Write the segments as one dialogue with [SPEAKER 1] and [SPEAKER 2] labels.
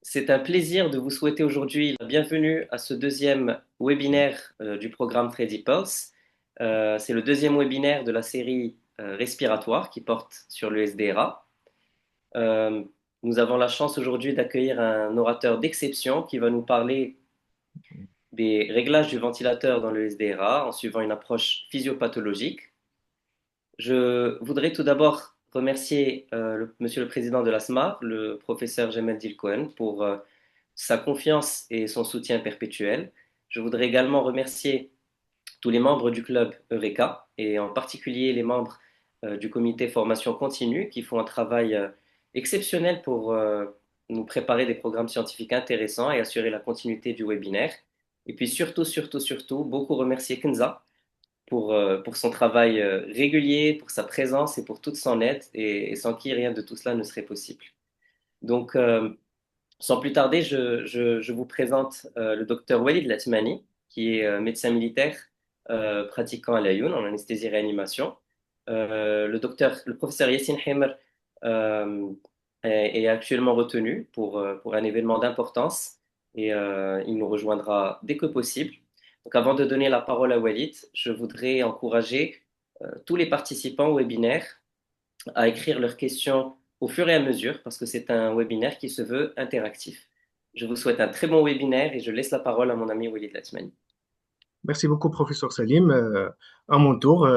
[SPEAKER 1] C'est un plaisir de vous souhaiter aujourd'hui la bienvenue à ce deuxième webinaire du programme Freddy Pulse. C'est le deuxième webinaire de la série respiratoire qui porte sur le SDRA. Euh, Nous avons la chance aujourd'hui d'accueillir un orateur d'exception qui va nous parler des réglages du ventilateur dans le SDRA en suivant une approche physiopathologique. Je voudrais tout d'abord remercier Monsieur le Président de l'ASMAR, le professeur Jamel Dilcohen, pour sa confiance et son soutien perpétuel. Je voudrais également remercier tous les membres du club Eureka et en particulier les membres du comité formation continue qui font un travail exceptionnel pour nous préparer des programmes scientifiques intéressants et assurer la continuité du webinaire. Et puis surtout, beaucoup remercier Kenza pour son travail régulier, pour sa présence et pour toute son aide, et sans qui rien de tout cela ne serait possible. Donc, sans plus tarder, je vous présente le docteur Walid Latmani, qui est médecin militaire pratiquant à l'Ayoun en anesthésie-réanimation. Le professeur Yassine Hemmer euh, est actuellement retenu pour un événement d'importance et il nous rejoindra dès que possible. Donc, avant de donner la parole à Walid, je voudrais encourager tous les participants au webinaire à écrire leurs questions au fur et à mesure parce que c'est un webinaire qui se veut interactif. Je vous souhaite un très bon webinaire et je laisse la parole à mon ami Walid Latmani.
[SPEAKER 2] Merci beaucoup, professeur Salim. À mon tour,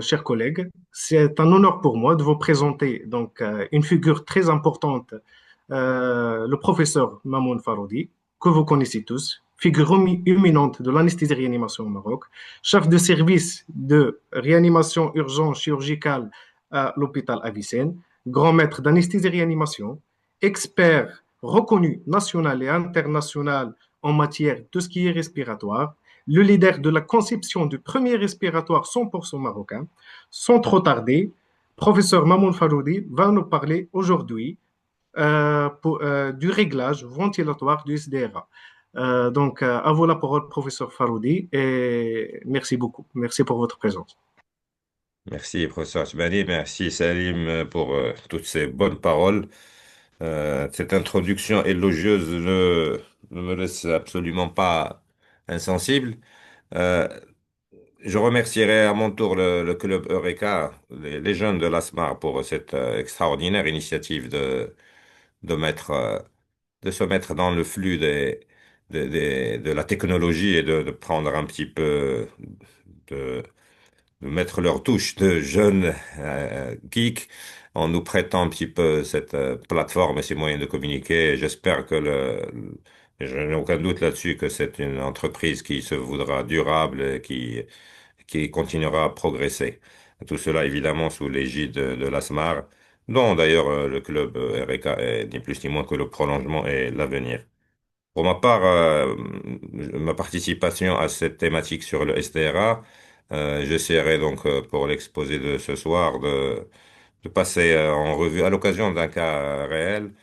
[SPEAKER 2] chers collègues, c'est un honneur pour moi de vous présenter une figure très importante, le professeur Mamoun Faroudi, que vous connaissez tous, figure éminente de l'anesthésie-réanimation au Maroc, chef de service de réanimation urgente chirurgicale à l'hôpital Avicenne, grand maître d'anesthésie-réanimation, expert reconnu national et international en matière de tout ce qui est respiratoire, le leader de la conception du premier respiratoire 100% marocain. Sans trop tarder, professeur Mamoun Faroudi va nous parler aujourd'hui du réglage ventilatoire du SDRA. À vous la parole, professeur Faroudi, et merci beaucoup. Merci pour votre présence.
[SPEAKER 3] Merci, professeur Asmani. Merci, Salim, pour toutes ces bonnes paroles. Cette introduction élogieuse ne me laisse absolument pas insensible. Euh, je remercierai à mon tour le club Eureka, les jeunes de l'ASMAR, pour cette extraordinaire initiative de se mettre dans le flux de la technologie et de prendre un petit peu de mettre leur touche de jeunes geeks en nous prêtant un petit peu cette plateforme et ces moyens de communiquer. J'espère je n'ai aucun doute là-dessus que c'est une entreprise qui se voudra durable et qui continuera à progresser. Tout cela évidemment sous l'égide de l'ASMAR, dont d'ailleurs le club RK est ni plus ni moins que le prolongement et l'avenir. Pour ma part, ma participation à cette thématique sur le SDRA, j'essaierai donc pour l'exposé de ce soir de passer en revue à l'occasion d'un cas réel,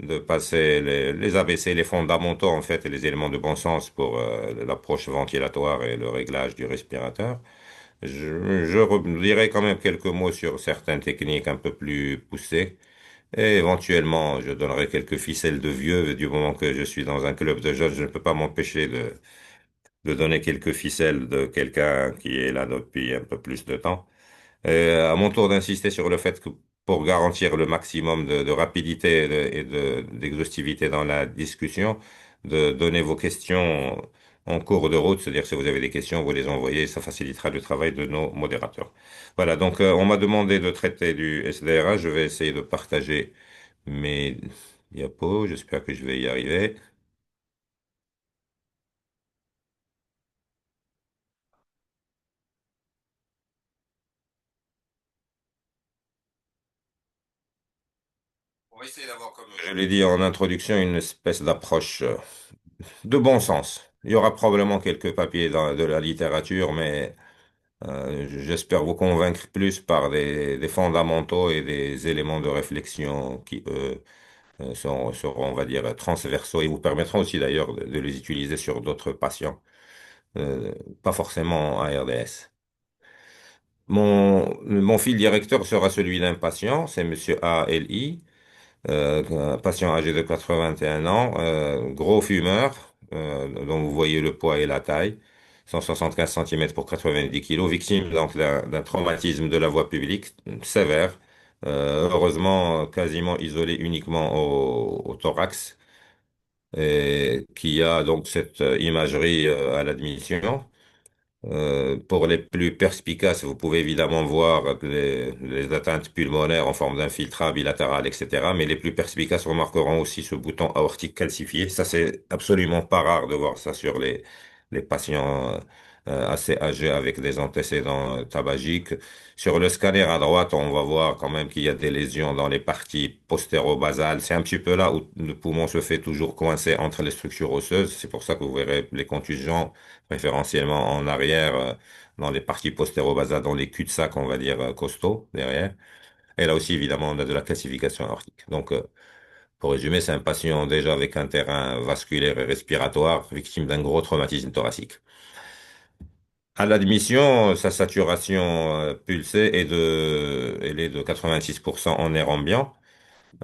[SPEAKER 3] de passer les ABC, les fondamentaux en fait et les éléments de bon sens pour l'approche ventilatoire et le réglage du respirateur. Je dirai quand même quelques mots sur certaines techniques un peu plus poussées. Et éventuellement, je donnerai quelques ficelles de vieux. Du moment que je suis dans un club de jeunes, je ne peux pas m'empêcher de donner quelques ficelles de quelqu'un qui est là depuis un peu plus de temps. À mon tour d'insister sur le fait que pour garantir le maximum de rapidité d'exhaustivité dans la discussion, de donner vos questions en cours de route, c'est-à-dire si vous avez des questions, vous les envoyez, ça facilitera le travail de nos modérateurs. Voilà, donc on m'a demandé de traiter du SDRA, je vais essayer de partager mes diapos, j'espère que je vais y arriver. On va essayer d'avoir, comme je l'ai dit en introduction, une espèce d'approche de bon sens. Il y aura probablement quelques papiers de la littérature, mais j'espère vous convaincre plus par des fondamentaux et des éléments de réflexion qui, eux, seront, on va dire, transversaux et vous permettront aussi d'ailleurs de les utiliser sur d'autres patients, pas forcément en ARDS. Mon fil directeur sera celui d'un patient, c'est Monsieur A. L. I. un patient âgé de 81 ans, gros fumeur, dont vous voyez le poids et la taille, 175 cm pour 90 kilos, victime donc d'un traumatisme de la voie publique sévère, heureusement quasiment isolé uniquement au thorax, et qui a donc cette imagerie à l'admission. Pour les plus perspicaces, vous pouvez évidemment voir les atteintes pulmonaires en forme d'infiltrat bilatéral, etc. Mais les plus perspicaces remarqueront aussi ce bouton aortique calcifié. Ça, c'est absolument pas rare de voir ça sur les patients assez âgés avec des antécédents tabagiques. Sur le scanner à droite, on va voir quand même qu'il y a des lésions dans les parties postéro-basales. C'est un petit peu là où le poumon se fait toujours coincer entre les structures osseuses. C'est pour ça que vous verrez les contusions préférentiellement en arrière, dans les parties postéro-basales, dans les cul-de-sac, on va dire, costauds derrière. Et là aussi, évidemment, on a de la calcification aortique. Donc, pour résumer, c'est un patient déjà avec un terrain vasculaire et respiratoire, victime d'un gros traumatisme thoracique. À l'admission, sa saturation pulsée elle est de 86% en air ambiant,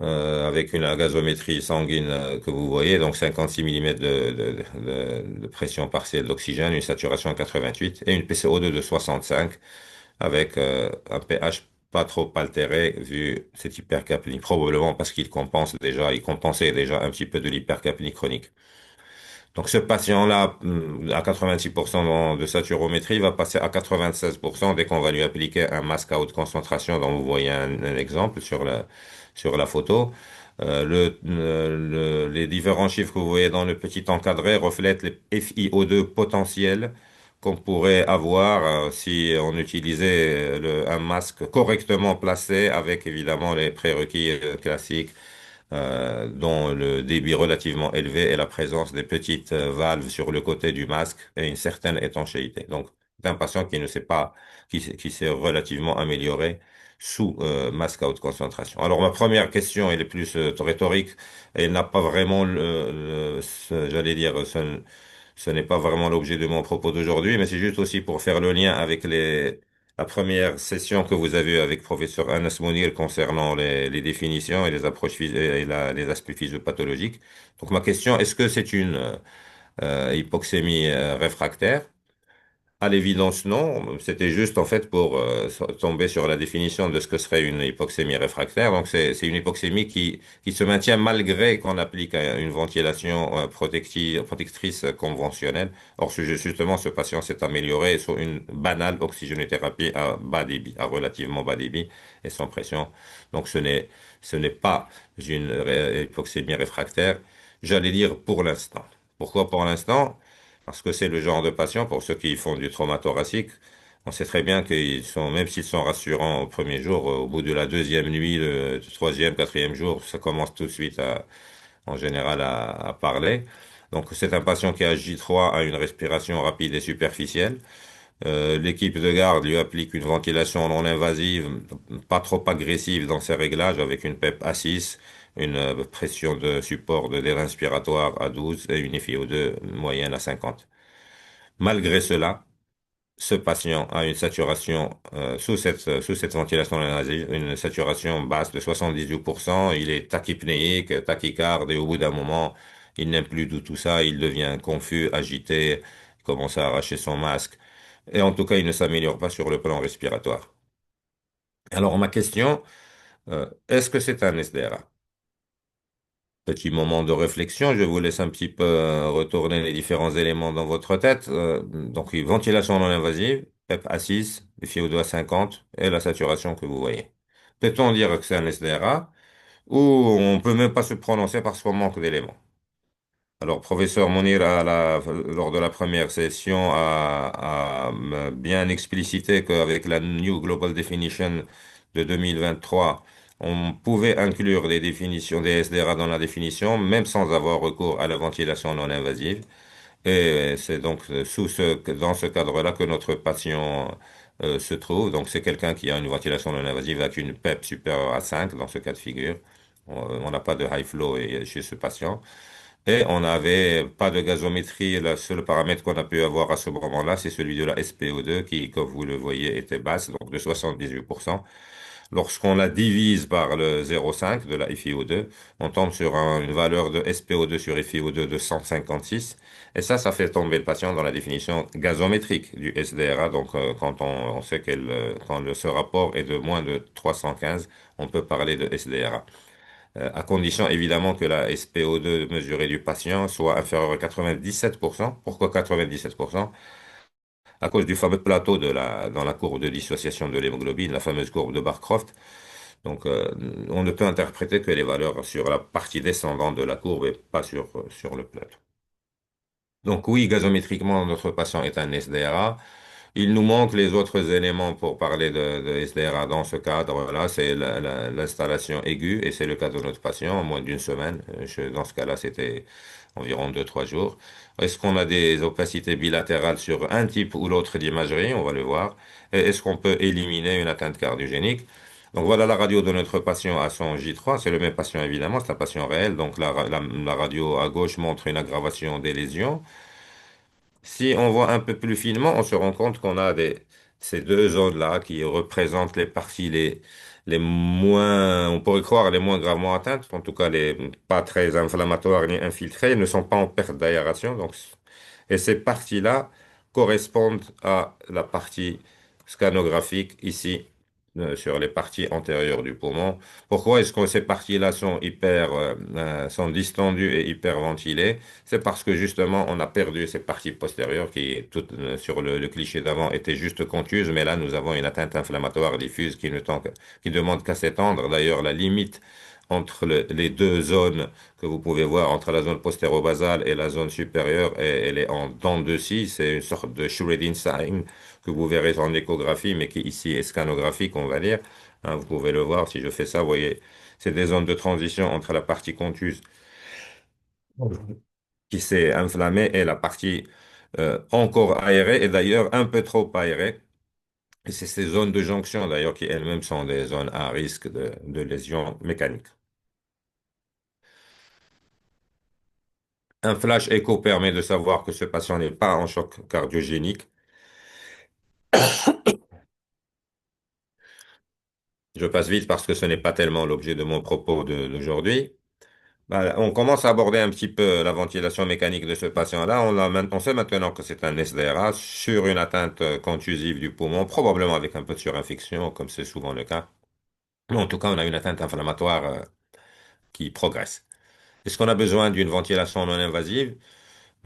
[SPEAKER 3] avec une gazométrie sanguine que vous voyez, donc 56 mm de pression partielle d'oxygène, une saturation à 88 et une PCO2 de 65 avec un pH pas trop altéré vu cette hypercapnie, probablement parce il compensait déjà un petit peu de l'hypercapnie chronique. Donc ce patient-là, à 86% de saturométrie, va passer à 96% dès qu'on va lui appliquer un masque à haute concentration dont vous voyez un exemple sur la photo. Les différents chiffres que vous voyez dans le petit encadré reflètent les FiO2 potentiels qu'on pourrait avoir si on utilisait un masque correctement placé avec évidemment les prérequis classiques dont le débit relativement élevé et la présence des petites valves sur le côté du masque et une certaine étanchéité. Donc, c'est un patient qui ne sait pas, qui s'est relativement amélioré sous masque à haute concentration. Alors, ma première question, elle est plus rhétorique. Elle n'a pas vraiment j'allais dire, ce n'est pas vraiment l'objet de mon propos d'aujourd'hui, mais c'est juste aussi pour faire le lien avec la première session que vous avez eue avec professeur Anas Mounir concernant les définitions et les approches les aspects physiopathologiques. Donc ma question, est-ce que c'est une hypoxémie réfractaire? À l'évidence, non. C'était juste en fait pour tomber sur la définition de ce que serait une hypoxémie réfractaire. Donc c'est une hypoxémie qui se maintient malgré qu'on applique une ventilation protectrice conventionnelle. Or, justement, ce patient s'est amélioré sur une banale oxygénothérapie à bas débit, à relativement bas débit et sans pression. Donc ce n'est pas une hypoxémie réfractaire. J'allais dire pour l'instant. Pourquoi pour l'instant? Parce que c'est le genre de patient, pour ceux qui font du trauma thoracique, on sait très bien qu'ils sont, même s'ils sont rassurants au premier jour, au bout de la deuxième nuit, le troisième, quatrième jour, ça commence tout de suite en général à parler. Donc c'est un patient qui a J3, a une respiration rapide et superficielle. L'équipe de garde lui applique une ventilation non invasive, pas trop agressive dans ses réglages, avec une PEP A6, une pression de support de l'air inspiratoire à 12 et une FiO2 moyenne à 50. Malgré cela, ce patient a une saturation sous cette ventilation non invasive, une saturation basse de 78%. Il est tachypnéique, tachycarde et au bout d'un moment, il n'aime plus du tout ça. Il devient confus, agité, il commence à arracher son masque. Et en tout cas, il ne s'améliore pas sur le plan respiratoire. Alors, ma question, est-ce que c'est un SDRA? Petit moment de réflexion, je vous laisse un petit peu retourner les différents éléments dans votre tête. Donc, ventilation non invasive, PEP A6, FiO2 à 50 et la saturation que vous voyez. Peut-on dire que c'est un SDRA ou on peut même pas se prononcer parce qu'on manque d'éléments? Alors, professeur Mounir, lors de la première session, a bien explicité qu'avec la New Global Definition de 2023, on pouvait inclure les définitions des SDRA dans la définition, même sans avoir recours à la ventilation non invasive. Et c'est donc dans ce cadre-là que notre patient se trouve. Donc, c'est quelqu'un qui a une ventilation non invasive avec une PEP supérieure à 5 dans ce cas de figure. On n'a pas de high flow chez ce patient. Et on n'avait pas de gazométrie. Le seul paramètre qu'on a pu avoir à ce moment-là, c'est celui de la SPO2 qui, comme vous le voyez, était basse, donc de 78%. Lorsqu'on la divise par le 0,5 de la FiO2, on tombe sur une valeur de SPO2 sur FiO2 de 156. Et ça fait tomber le patient dans la définition gazométrique du SDRA. Donc, quand on sait quand ce rapport est de moins de 315, on peut parler de SDRA. À condition évidemment que la SPO2 mesurée du patient soit inférieure à 97%. Pourquoi 97%? À cause du fameux plateau dans la courbe de dissociation de l'hémoglobine, la fameuse courbe de Barcroft. Donc, on ne peut interpréter que les valeurs sur la partie descendante de la courbe et pas sur le plateau. Donc oui, gazométriquement, notre patient est un SDRA. Il nous manque les autres éléments pour parler de SDRA dans ce cadre-là. C'est l'installation aiguë et c'est le cas de notre patient en moins d'une semaine. Dans ce cas-là, c'était environ 2, 3 jours. Est-ce qu'on a des opacités bilatérales sur un type ou l'autre d'imagerie? On va le voir. Et est-ce qu'on peut éliminer une atteinte cardiogénique? Donc voilà la radio de notre patient à son J3. C'est le même patient évidemment, c'est un patient réel. Donc la radio à gauche montre une aggravation des lésions. Si on voit un peu plus finement, on se rend compte qu'on a ces deux zones-là qui représentent les parties les moins, on pourrait croire les moins gravement atteintes, en tout cas les pas très inflammatoires ni infiltrées, ne sont pas en perte d'aération. Donc, et ces parties-là correspondent à la partie scanographique ici, sur les parties antérieures du poumon. Pourquoi est-ce que ces parties-là sont distendues et hyperventilées? C'est parce que justement, on a perdu ces parties postérieures qui, sur le cliché d'avant, étaient juste contuses, mais là, nous avons une atteinte inflammatoire diffuse qui demande qu'à s'étendre. D'ailleurs, la limite entre les deux zones que vous pouvez voir, entre la zone postéro-basale et la zone supérieure, elle est en dents de scie. C'est une sorte de shredding sign que vous verrez en échographie, mais qui ici est scanographique, on va dire. Hein, vous pouvez le voir si je fais ça, vous voyez, c'est des zones de transition entre la partie contuse qui s'est inflammée et la partie encore aérée, et d'ailleurs un peu trop aérée. Et c'est ces zones de jonction d'ailleurs qui elles-mêmes sont des zones à risque de lésions mécaniques. Un flash écho permet de savoir que ce patient n'est pas en choc cardiogénique. Je passe vite parce que ce n'est pas tellement l'objet de mon propos d'aujourd'hui. Bah, on commence à aborder un petit peu la ventilation mécanique de ce patient-là. On sait maintenant que c'est un SDRA sur une atteinte contusive du poumon, probablement avec un peu de surinfection, comme c'est souvent le cas. Mais en tout cas, on a une atteinte inflammatoire qui progresse. Est-ce qu'on a besoin d'une ventilation non invasive?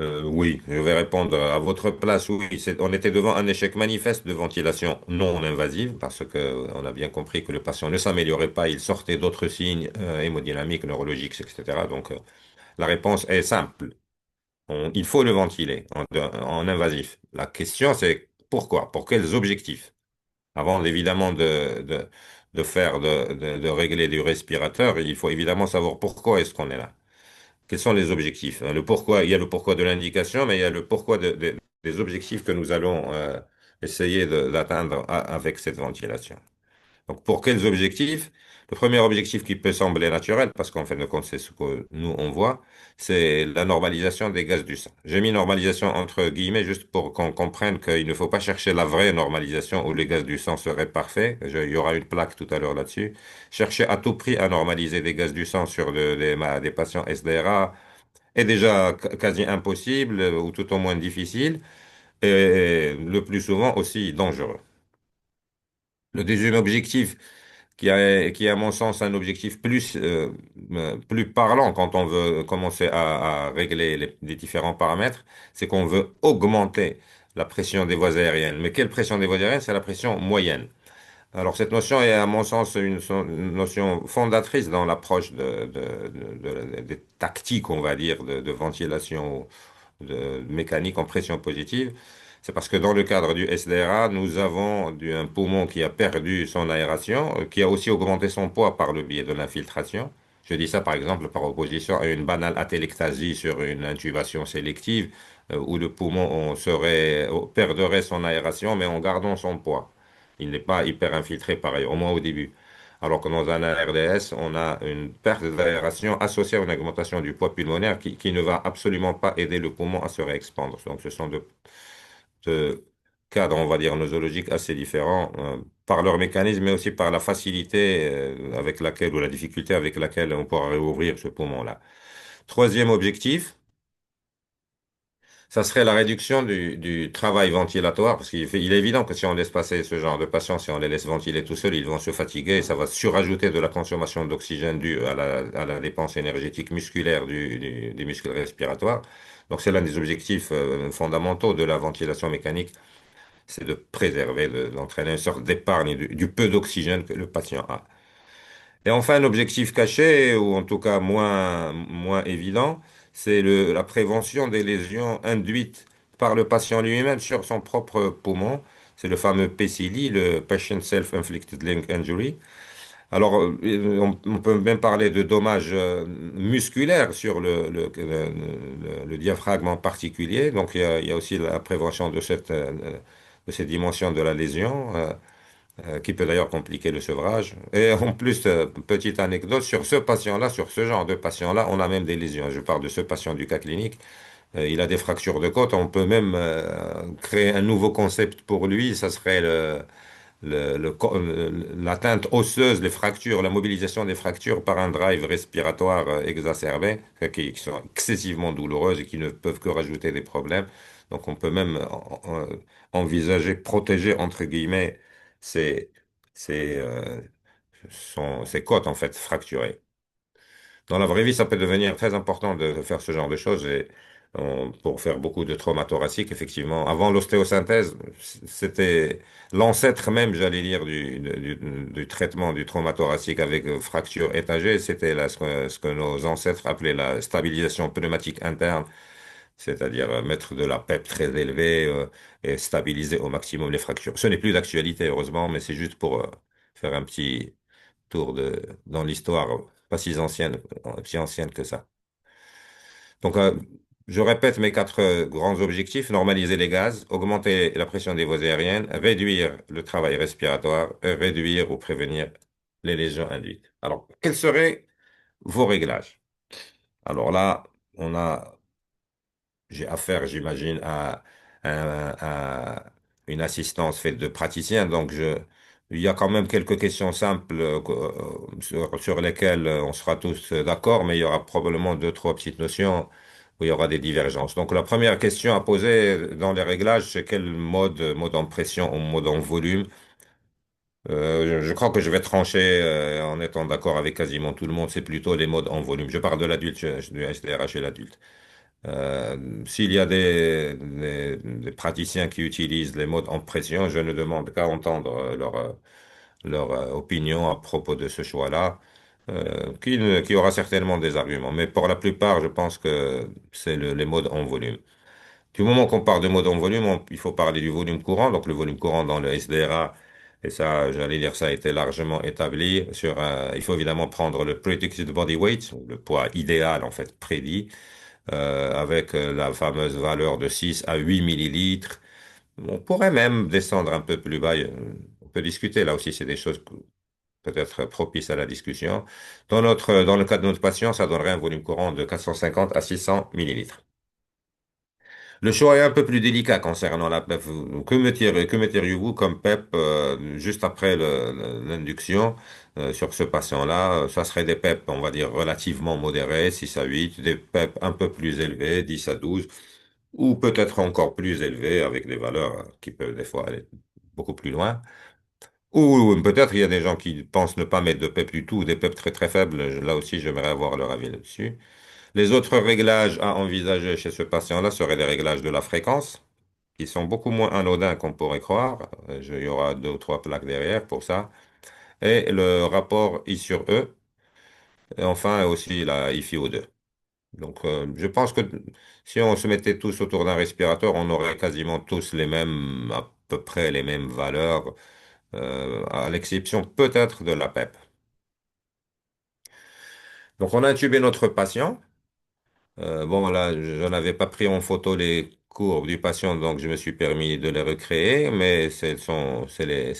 [SPEAKER 3] Oui, je vais répondre à votre place. Oui, on était devant un échec manifeste de ventilation non invasive parce que on a bien compris que le patient ne s'améliorait pas, il sortait d'autres signes hémodynamiques, neurologiques, etc. Donc, la réponse est simple. Il faut le ventiler en invasif. La question, c'est pourquoi? Pour quels objectifs? Avant évidemment de régler du respirateur, il faut évidemment savoir pourquoi est-ce qu'on est là. Quels sont les objectifs? Hein? Le pourquoi, il y a le pourquoi de l'indication, mais il y a le pourquoi des objectifs que nous allons essayer d'atteindre avec cette ventilation. Donc, pour quels objectifs? Le premier objectif qui peut sembler naturel, parce qu'en fin de compte, c'est ce que nous, on voit, c'est la normalisation des gaz du sang. J'ai mis normalisation entre guillemets juste pour qu'on comprenne qu'il ne faut pas chercher la vraie normalisation où les gaz du sang seraient parfaits. Il y aura une plaque tout à l'heure là-dessus. Chercher à tout prix à normaliser des gaz du sang sur des patients SDRA est déjà quasi impossible ou tout au moins difficile et le plus souvent aussi dangereux. Le deuxième objectif qui est à mon sens un objectif plus parlant quand on veut commencer à régler les différents paramètres, c'est qu'on veut augmenter la pression des voies aériennes. Mais quelle pression des voies aériennes? C'est la pression moyenne. Alors cette notion est à mon sens une notion fondatrice dans l'approche des tactiques, on va dire, de ventilation mécanique en pression positive. C'est parce que dans le cadre du SDRA, nous avons un poumon qui a perdu son aération, qui a aussi augmenté son poids par le biais de l'infiltration. Je dis ça par exemple par opposition à une banale atélectasie sur une intubation sélective, où le poumon perdrait son aération mais en gardant son poids. Il n'est pas hyper infiltré pareil, au moins au début. Alors que dans un ARDS, on a une perte d'aération associée à une augmentation du poids pulmonaire qui ne va absolument pas aider le poumon à se réexpandre. Donc ce sont de cadres, on va dire, nosologiques assez différents, par leur mécanisme, mais aussi par la facilité avec laquelle, ou la difficulté avec laquelle on pourra réouvrir ce poumon-là. Troisième objectif, ça serait la réduction du travail ventilatoire, parce il est évident que si on laisse passer ce genre de patients, si on les laisse ventiler tout seuls, ils vont se fatiguer et ça va surajouter de la consommation d'oxygène due à la dépense énergétique musculaire des muscles respiratoires. Donc c'est l'un des objectifs fondamentaux de la ventilation mécanique, c'est de préserver, d'entraîner une sorte d'épargne du peu d'oxygène que le patient a. Et enfin, un objectif caché, ou en tout cas moins évident, c'est la prévention des lésions induites par le patient lui-même sur son propre poumon. C'est le fameux PCLI, le Patient Self-Inflicted Lung Injury. Alors, on peut même parler de dommages musculaires sur le diaphragme en particulier. Donc, il y a aussi la prévention de cette dimension de la lésion. Qui peut d'ailleurs compliquer le sevrage. Et en plus, petite anecdote, sur ce patient-là, sur ce genre de patient-là, on a même des lésions. Je parle de ce patient du cas clinique. Il a des fractures de côte. On peut même créer un nouveau concept pour lui. Ça serait l'atteinte osseuse, les fractures, la mobilisation des fractures par un drive respiratoire exacerbé, qui sont excessivement douloureuses et qui ne peuvent que rajouter des problèmes. Donc on peut même envisager, protéger, entre guillemets, ces, ces, ces côtes en fait fracturées. Dans la vraie vie, ça peut devenir très important de faire ce genre de choses et pour faire beaucoup de traumas thoraciques, effectivement. Avant l'ostéosynthèse, c'était l'ancêtre même, j'allais dire, du traitement du trauma thoracique avec fracture étagée. C'était là ce que nos ancêtres appelaient la stabilisation pneumatique interne, c'est-à-dire mettre de la PEP très élevée et stabiliser au maximum les fractures. Ce n'est plus d'actualité, heureusement, mais c'est juste pour faire un petit tour dans l'histoire, pas si ancienne que ça. Donc, je répète mes quatre grands objectifs: normaliser les gaz, augmenter la pression des voies aériennes, réduire le travail respiratoire, et réduire ou prévenir les lésions induites. Alors, quels seraient vos réglages? Alors là, on a j'ai affaire, j'imagine, à une assistance faite de praticiens. Donc, il y a quand même quelques questions simples sur lesquelles on sera tous d'accord, mais il y aura probablement deux, trois petites notions où il y aura des divergences. Donc, la première question à poser dans les réglages, c'est quel mode en pression ou mode en volume? Je crois que je vais trancher en étant d'accord avec quasiment tout le monde, c'est plutôt les modes en volume. Je parle de l'adulte, du SDRH et l'adulte. S'il y a des praticiens qui utilisent les modes en pression, je ne demande qu'à entendre leur opinion à propos de ce choix-là, qui aura certainement des arguments. Mais pour la plupart, je pense que c'est les modes en volume. Du moment qu'on parle de mode en volume, il faut parler du volume courant. Donc le volume courant dans le SDRA, et ça, j'allais dire, ça a été largement établi. Il faut évidemment prendre le predicted body weight, ou le poids idéal en fait prédit, avec la fameuse valeur de 6 à 8 millilitres. On pourrait même descendre un peu plus bas. On peut discuter là aussi, c'est des choses peut-être propices à la discussion. Dans le cas de notre patient, ça donnerait un volume courant de 450 à 600 millilitres. Le choix est un peu plus délicat concernant la PEP. Que metteriez-vous comme PEP juste après l'induction sur ce patient-là? Ça serait des PEP, on va dire, relativement modérés, 6 à 8, des PEP un peu plus élevés, 10 à 12, ou peut-être encore plus élevés avec des valeurs qui peuvent des fois aller beaucoup plus loin. Ou peut-être il y a des gens qui pensent ne pas mettre de PEP du tout, ou des PEP très très faibles. Là aussi, j'aimerais avoir leur avis là-dessus. Les autres réglages à envisager chez ce patient-là seraient les réglages de la fréquence, qui sont beaucoup moins anodins qu'on pourrait croire. Il y aura deux ou trois plaques derrière pour ça. Et le rapport I sur E, et enfin aussi la IFiO2. Donc, je pense que si on se mettait tous autour d'un respirateur, on aurait quasiment tous à peu près les mêmes valeurs, à l'exception peut-être de la PEP. Donc, on a intubé notre patient. Bon, là, je n'avais pas pris en photo les courbes du patient, donc je me suis permis de les recréer, mais c'est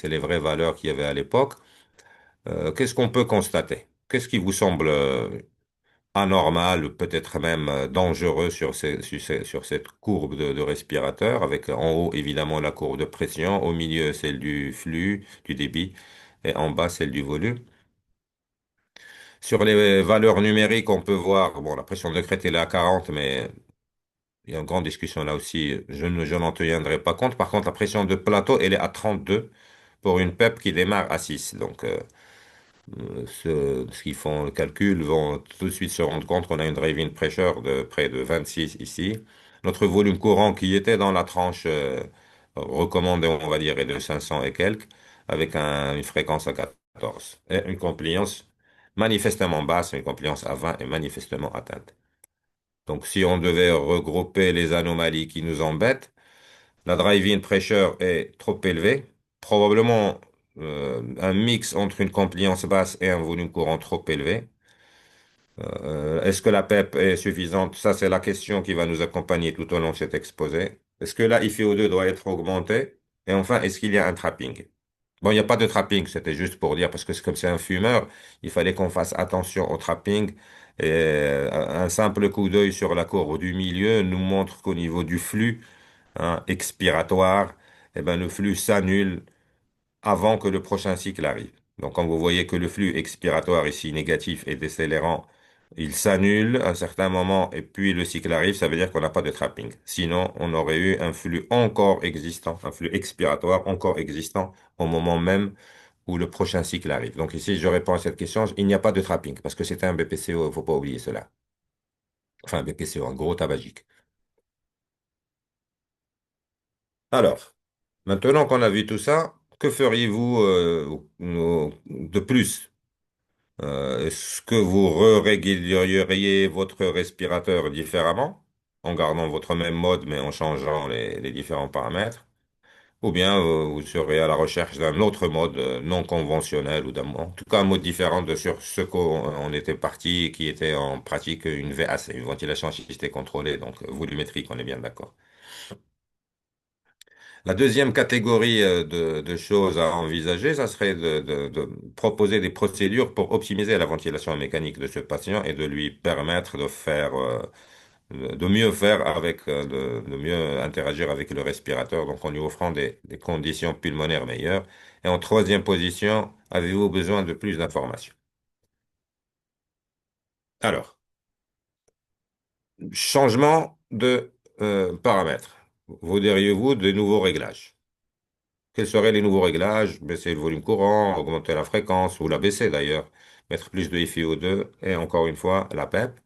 [SPEAKER 3] les vraies valeurs qu'il y avait à l'époque. Qu'est-ce qu'on peut constater? Qu'est-ce qui vous semble anormal, ou peut-être même dangereux sur cette courbe de respirateur, avec en haut évidemment la courbe de pression, au milieu celle du flux, du débit, et en bas celle du volume. Sur les valeurs numériques, on peut voir, bon, la pression de crête elle est à 40, mais il y a une grande discussion là aussi, je n'en tiendrai pas compte. Par contre, la pression de plateau, elle est à 32 pour une PEP qui démarre à 6. Donc, ceux qui font le calcul vont tout de suite se rendre compte qu'on a une driving pressure de près de 26 ici. Notre volume courant qui était dans la tranche recommandée, on va dire, est de 500 et quelques, avec une fréquence à 14. Et une compliance manifestement basse, une compliance à 20 est manifestement atteinte. Donc si on devait regrouper les anomalies qui nous embêtent, la drive-in pressure est trop élevée, probablement un mix entre une compliance basse et un volume courant trop élevé. Est-ce que la PEP est suffisante? Ça, c'est la question qui va nous accompagner tout au long de cet exposé. Est-ce que la IFO2 doit être augmentée? Et enfin, est-ce qu'il y a un trapping? Bon, il n'y a pas de trapping, c'était juste pour dire, parce que comme c'est un fumeur, il fallait qu'on fasse attention au trapping. Et un simple coup d'œil sur la courbe du milieu nous montre qu'au niveau du flux, expiratoire, eh ben, le flux s'annule avant que le prochain cycle arrive. Donc, quand vous voyez que le flux expiratoire ici négatif et décélérant, il s'annule à un certain moment et puis le cycle arrive, ça veut dire qu'on n'a pas de trapping. Sinon, on aurait eu un flux encore existant, un flux expiratoire encore existant au moment même où le prochain cycle arrive. Donc ici, je réponds à cette question, il n'y a pas de trapping parce que c'était un BPCO, il ne faut pas oublier cela. Enfin, un BPCO, un gros tabagique. Alors, maintenant qu'on a vu tout ça, que feriez-vous de plus? Est-ce que vous réguleriez votre respirateur différemment, en gardant votre même mode, mais en changeant les différents paramètres? Ou bien vous serez à la recherche d'un autre mode non conventionnel ou en tout cas un mode différent de sur ce qu'on était parti, qui était en pratique une VAC, une ventilation assistée contrôlée, donc volumétrique, on est bien d'accord. La deuxième catégorie de choses à envisager, ça serait de proposer des procédures pour optimiser la ventilation mécanique de ce patient et de lui permettre de faire, de mieux faire avec, de mieux interagir avec le respirateur, donc en lui offrant des conditions pulmonaires meilleures. Et en troisième position, avez-vous besoin de plus d'informations? Alors, changement de paramètres. Vous diriez-vous de nouveaux réglages? Quels seraient les nouveaux réglages? Baisser le volume courant, augmenter la fréquence, ou la baisser d'ailleurs, mettre plus de FiO2 et encore une fois la PEP.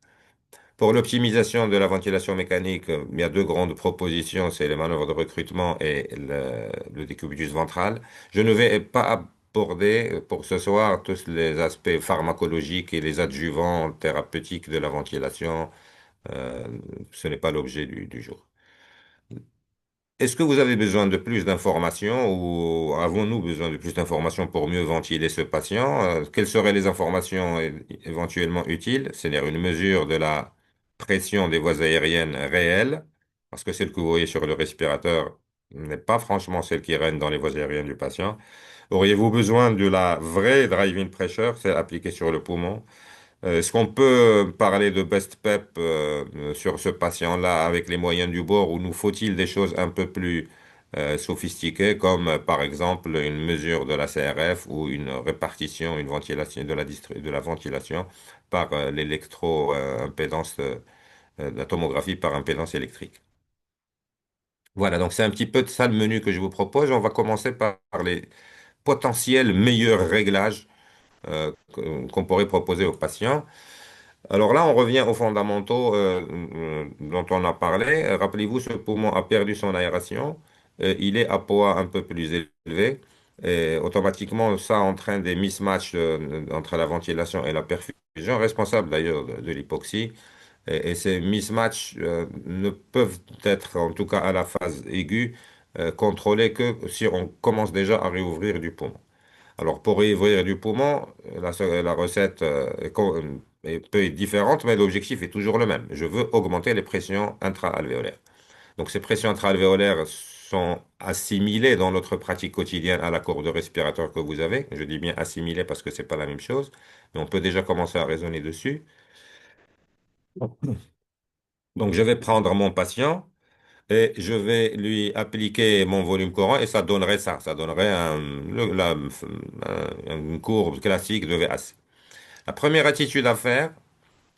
[SPEAKER 3] Pour l'optimisation de la ventilation mécanique, il y a deux grandes propositions, c'est les manœuvres de recrutement et le décubitus ventral. Je ne vais pas aborder pour ce soir tous les aspects pharmacologiques et les adjuvants thérapeutiques de la ventilation. Euh, Ce n'est pas l'objet du jour. Est-ce que vous avez besoin de plus d'informations ou avons-nous besoin de plus d'informations pour mieux ventiler ce patient? Quelles seraient les informations éventuellement utiles? C'est-à-dire une mesure de la pression des voies aériennes réelles, parce que celle que vous voyez sur le respirateur n'est pas franchement celle qui règne dans les voies aériennes du patient. Auriez-vous besoin de la vraie driving pressure, c'est appliquée sur le poumon? Est-ce qu'on peut parler de best PEP sur ce patient-là avec les moyens du bord ou nous faut-il des choses un peu plus sophistiquées comme par exemple une mesure de la CRF ou une répartition, une ventilation de la ventilation par l'électro-impédance, la tomographie par impédance électrique. Voilà, donc c'est un petit peu de ça le menu que je vous propose. On va commencer par les potentiels meilleurs réglages qu'on pourrait proposer aux patients. Alors là, on revient aux fondamentaux dont on a parlé. Rappelez-vous, ce poumon a perdu son aération. Il est à poids un peu plus élevé. Et automatiquement, ça entraîne des mismatchs entre la ventilation et la perfusion, responsables d'ailleurs de l'hypoxie. Et ces mismatchs ne peuvent être, en tout cas à la phase aiguë, contrôlés que si on commence déjà à réouvrir du poumon. Alors, pour réouvrir du poumon, la recette peut être différente, mais l'objectif est toujours le même. Je veux augmenter les pressions intra-alvéolaires. Donc, ces pressions intra-alvéolaires sont assimilées dans notre pratique quotidienne à la courbe de respirateur que vous avez. Je dis bien assimilées parce que c'est pas la même chose, mais on peut déjà commencer à raisonner dessus. Donc, je vais prendre mon patient et je vais lui appliquer mon volume courant et ça donnerait ça. Ça donnerait une courbe classique de VAC. La première attitude à faire,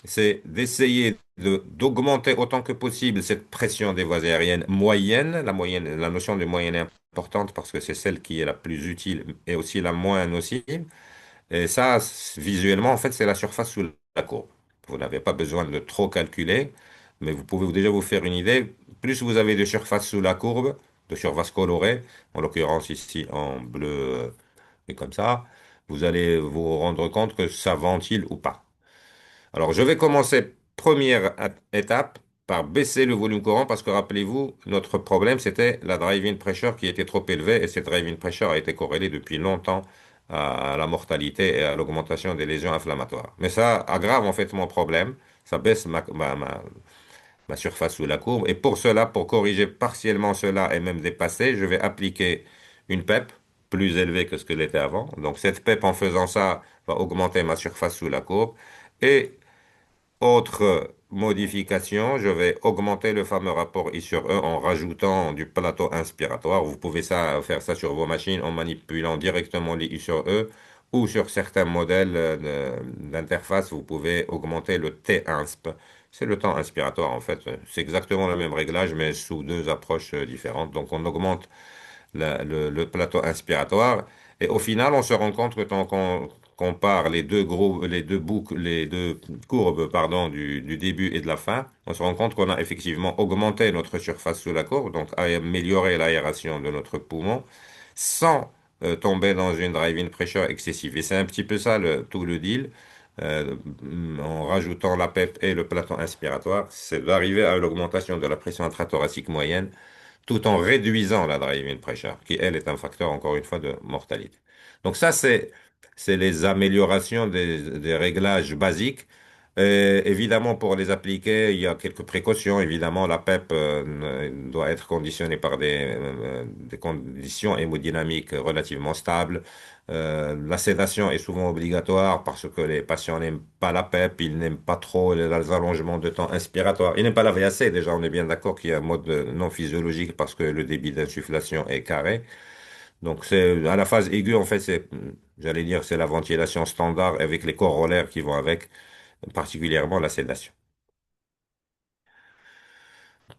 [SPEAKER 3] c'est d'essayer d'augmenter autant que possible cette pression des voies aériennes moyennes. La notion de moyenne est importante parce que c'est celle qui est la plus utile et aussi la moins nocive. Et ça, visuellement, en fait, c'est la surface sous la courbe. Vous n'avez pas besoin de trop calculer, mais vous pouvez déjà vous faire une idée. Plus vous avez de surface sous la courbe, de surface colorée, en l'occurrence ici en bleu et comme ça, vous allez vous rendre compte que ça ventile ou pas. Alors, je vais commencer première étape par baisser le volume courant parce que rappelez-vous, notre problème, c'était la drive-in pressure qui était trop élevée et cette drive-in pressure a été corrélée depuis longtemps à la mortalité et à l'augmentation des lésions inflammatoires. Mais ça aggrave en fait mon problème. Ça baisse ma surface sous la courbe. Et pour cela, pour corriger partiellement cela et même dépasser, je vais appliquer une PEP plus élevée que ce que l'était avant. Donc cette PEP, en faisant ça, va augmenter ma surface sous la courbe. Et autre modification, je vais augmenter le fameux rapport I sur E en rajoutant du plateau inspiratoire. Vous pouvez faire ça sur vos machines en manipulant directement les I sur E ou sur certains modèles d'interface, vous pouvez augmenter le T-insp. C'est le temps inspiratoire en fait. C'est exactement le même réglage mais sous deux approches différentes. Donc on augmente le plateau inspiratoire. Et au final, on se rend compte que quand on compare les deux boucles, les deux courbes, pardon, du début et de la fin, on se rend compte qu'on a effectivement augmenté notre surface sous la courbe, donc amélioré l'aération de notre poumon, sans tomber dans une drive-in pressure excessive. Et c'est un petit peu ça tout le deal. euh, En rajoutant la PEP et le plateau inspiratoire, c'est d'arriver à l'augmentation de la pression intrathoracique moyenne tout en réduisant la driving pressure, qui, elle, est un facteur, encore une fois, de mortalité. Donc ça, c'est les améliorations des réglages basiques. Évidemment, pour les appliquer, il y a quelques précautions. Évidemment, la PEP doit être conditionnée par des conditions hémodynamiques relativement stables. La sédation est souvent obligatoire parce que les patients n'aiment pas la PEP, ils n'aiment pas trop les allongements de temps inspiratoire. Ils n'aiment pas la VAC, déjà, on est bien d'accord qu'il y a un mode non physiologique parce que le débit d'insufflation est carré. Donc, c'est, à la phase aiguë, en fait, j'allais dire, c'est la ventilation standard avec les corollaires qui vont avec, particulièrement la sédation.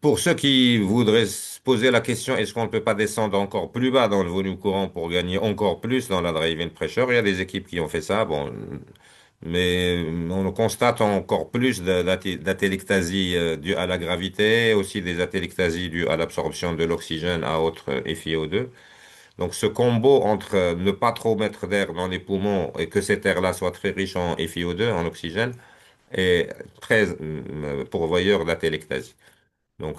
[SPEAKER 3] Pour ceux qui voudraient se poser la question, est-ce qu'on ne peut pas descendre encore plus bas dans le volume courant pour gagner encore plus dans la drive-in pressure? Il y a des équipes qui ont fait ça, bon, mais on constate encore plus d'atélectasie due à la gravité, aussi des atélectasies dues à l'absorption de l'oxygène à haute FiO2. Donc ce combo entre ne pas trop mettre d'air dans les poumons et que cet air-là soit très riche en FiO2, en oxygène, est très pourvoyeur d'atélectasie. Donc,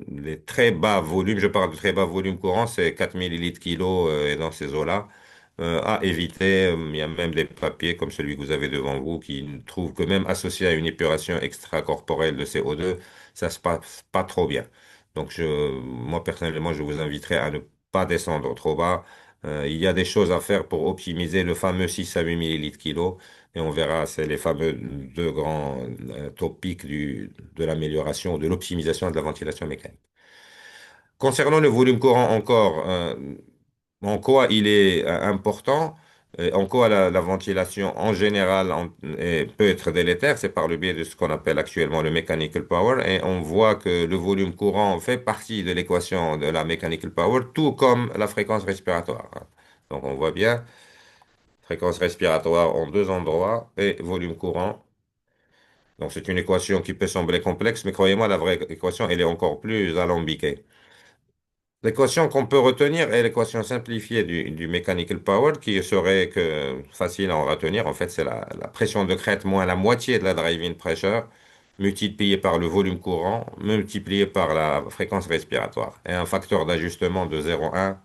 [SPEAKER 3] les très bas volumes, je parle de très bas volume courant, c'est 4 millilitres kilo et dans ces eaux-là, à éviter. Il y a même des papiers comme celui que vous avez devant vous qui trouvent que même associé à une épuration extracorporelle de CO2, ça se passe pas trop bien. Donc, moi personnellement, je vous inviterai à ne pas descendre trop bas. Il y a des choses à faire pour optimiser le fameux 6 à 8 millilitres kilo. Et on verra, c'est les fameux deux grands topics de l'amélioration, de l'optimisation de la ventilation mécanique. Concernant le volume courant encore, en quoi il est important, en quoi la ventilation en général peut être délétère, c'est par le biais de ce qu'on appelle actuellement le mechanical power, et on voit que le volume courant fait partie de l'équation de la mechanical power, tout comme la fréquence respiratoire. Donc on voit bien, fréquence respiratoire en deux endroits et volume courant. Donc c'est une équation qui peut sembler complexe, mais croyez-moi, la vraie équation, elle est encore plus alambiquée. L'équation qu'on peut retenir est l'équation simplifiée du mechanical power qui serait facile à en retenir. En fait, c'est la pression de crête moins la moitié de la driving pressure multiplié par le volume courant multiplié par la fréquence respiratoire. Et un facteur d'ajustement de 0,1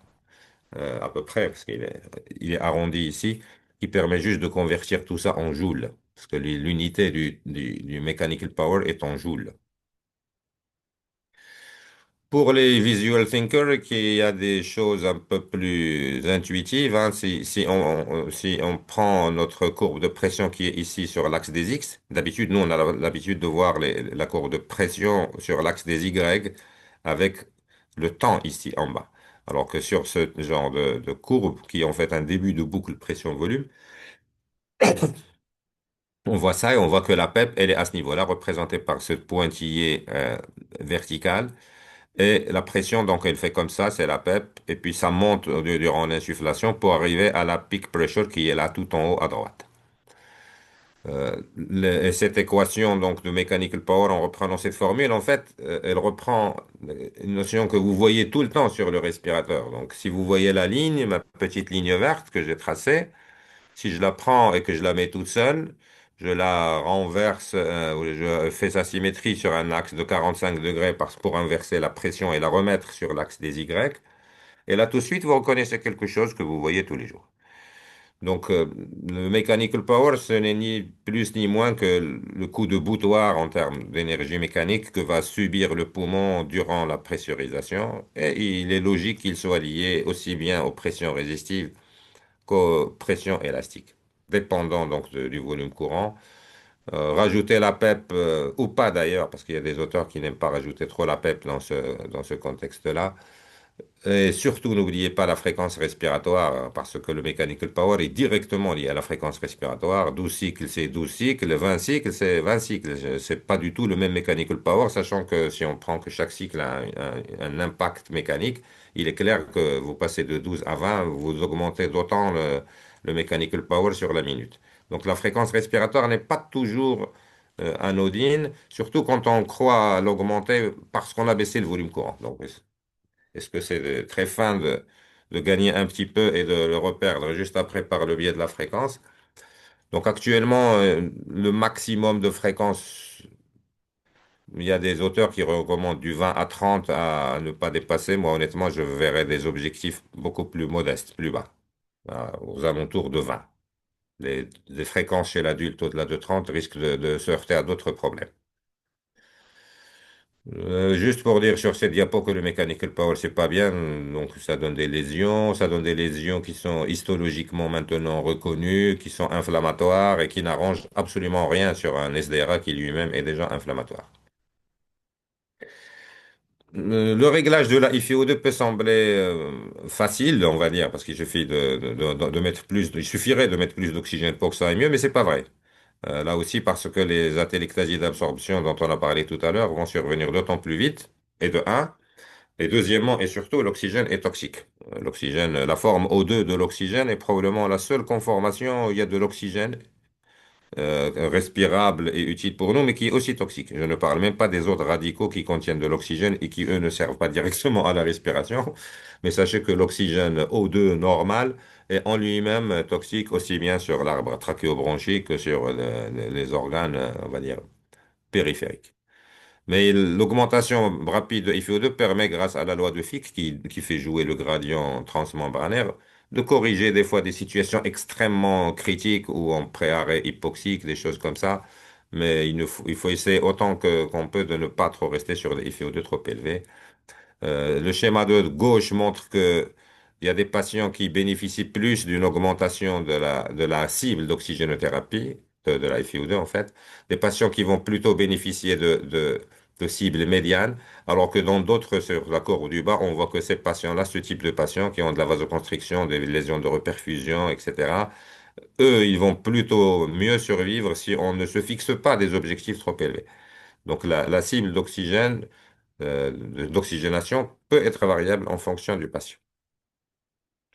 [SPEAKER 3] à peu près, parce il est arrondi ici, qui permet juste de convertir tout ça en joules. Parce que l'unité du mechanical power est en joules. Pour les visual thinkers, il y a des choses un peu plus intuitives, hein. Si on prend notre courbe de pression qui est ici sur l'axe des X, d'habitude, nous, on a l'habitude de voir la courbe de pression sur l'axe des Y avec le temps ici en bas. Alors que sur ce genre de courbe, qui est en fait un début de boucle pression-volume, on voit ça et on voit que la PEP, elle est à ce niveau-là, représentée par ce pointillé vertical. Et la pression, donc, elle fait comme ça, c'est la PEP, et puis ça monte durant l'insufflation pour arriver à la peak pressure qui est là tout en haut à droite. Et cette équation donc de mechanical power, en reprenant cette formule, en fait, elle reprend une notion que vous voyez tout le temps sur le respirateur. Donc, si vous voyez la ligne, ma petite ligne verte que j'ai tracée, si je la prends et que je la mets toute seule, je la renverse, ou je fais sa symétrie sur un axe de 45 degrés pour inverser la pression et la remettre sur l'axe des Y. Et là, tout de suite, vous reconnaissez quelque chose que vous voyez tous les jours. Donc, le mechanical power, ce n'est ni plus ni moins que le coup de boutoir en termes d'énergie mécanique que va subir le poumon durant la pressurisation. Et il est logique qu'il soit lié aussi bien aux pressions résistives qu'aux pressions élastiques, dépendant donc du volume courant. Rajouter la PEP, ou pas d'ailleurs, parce qu'il y a des auteurs qui n'aiment pas rajouter trop la PEP dans ce contexte-là. Et surtout, n'oubliez pas la fréquence respiratoire, hein, parce que le mechanical power est directement lié à la fréquence respiratoire. 12 cycles, c'est 12 cycles. 20 cycles, c'est 20 cycles. C'est pas du tout le même mechanical power, sachant que si on prend que chaque cycle a un impact mécanique, il est clair que vous passez de 12 à 20, vous augmentez d'autant le mechanical power sur la minute. Donc la fréquence respiratoire n'est pas toujours anodine, surtout quand on croit l'augmenter parce qu'on a baissé le volume courant. Donc, est-ce que c'est très fin de gagner un petit peu et de le reperdre juste après par le biais de la fréquence? Donc actuellement, le maximum de fréquence, il y a des auteurs qui recommandent du 20 à 30 à ne pas dépasser. Moi, honnêtement, je verrais des objectifs beaucoup plus modestes, plus bas, aux alentours de 20. Les fréquences chez l'adulte au-delà de 30 risquent de se heurter à d'autres problèmes. Juste pour dire sur cette diapo que le mechanical power, c'est pas bien, donc ça donne des lésions qui sont histologiquement maintenant reconnues, qui sont inflammatoires et qui n'arrangent absolument rien sur un SDRA qui lui-même est déjà inflammatoire. Le réglage de la FiO2 peut sembler facile, on va dire, parce qu'il suffit de mettre plus, il suffirait de mettre plus d'oxygène pour que ça aille mieux, mais c'est pas vrai. Là aussi, parce que les atelectasies d'absorption dont on a parlé tout à l'heure vont survenir d'autant plus vite, et de un. Et deuxièmement, et surtout, l'oxygène est toxique. L'oxygène, la forme O2 de l'oxygène est probablement la seule conformation où il y a de l'oxygène respirable et utile pour nous, mais qui est aussi toxique. Je ne parle même pas des autres radicaux qui contiennent de l'oxygène et qui, eux, ne servent pas directement à la respiration. Mais sachez que l'oxygène O2 normal est en lui-même toxique aussi bien sur l'arbre trachéobronchique que sur les organes, on va dire, périphériques. Mais l'augmentation rapide de FiO2 permet, grâce à la loi de Fick, qui fait jouer le gradient transmembranaire, de corriger des fois des situations extrêmement critiques ou en pré-arrêt hypoxique, des choses comme ça. Mais il faut essayer autant qu'on peut de ne pas trop rester sur des FiO2 trop élevés. Le schéma de gauche montre que il y a des patients qui bénéficient plus d'une augmentation de la cible d'oxygénothérapie, de la FiO2 en fait, des patients qui vont plutôt bénéficier de cibles médianes, alors que dans d'autres, sur la courbe du bas, on voit que ces patients-là, ce type de patients qui ont de la vasoconstriction, des lésions de reperfusion, etc., eux, ils vont plutôt mieux survivre si on ne se fixe pas des objectifs trop élevés. Donc la cible d'oxygène d'oxygénation peut être variable en fonction du patient.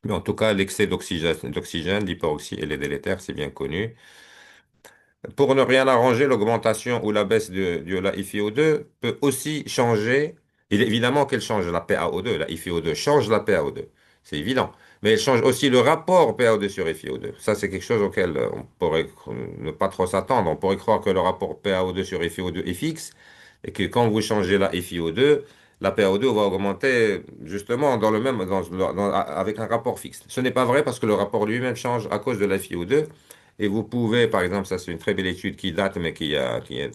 [SPEAKER 3] Mais en tout cas, l'excès d'oxygène, l'hyperoxie et les délétères, c'est bien connu. Pour ne rien arranger, l'augmentation ou la baisse de la FiO2 peut aussi changer. Il est évidemment qu'elle change la PaO2. La FiO2 change la PaO2. C'est évident. Mais elle change aussi le rapport PaO2 sur FiO2. Ça, c'est quelque chose auquel on pourrait ne pas trop s'attendre. On pourrait croire que le rapport PaO2 sur FiO2 est fixe et que quand vous changez la FiO2, la PaO2 va augmenter justement dans le même, avec un rapport fixe. Ce n'est pas vrai parce que le rapport lui-même change à cause de la FiO2. Et vous pouvez, par exemple, ça c'est une très belle étude qui date, mais qui est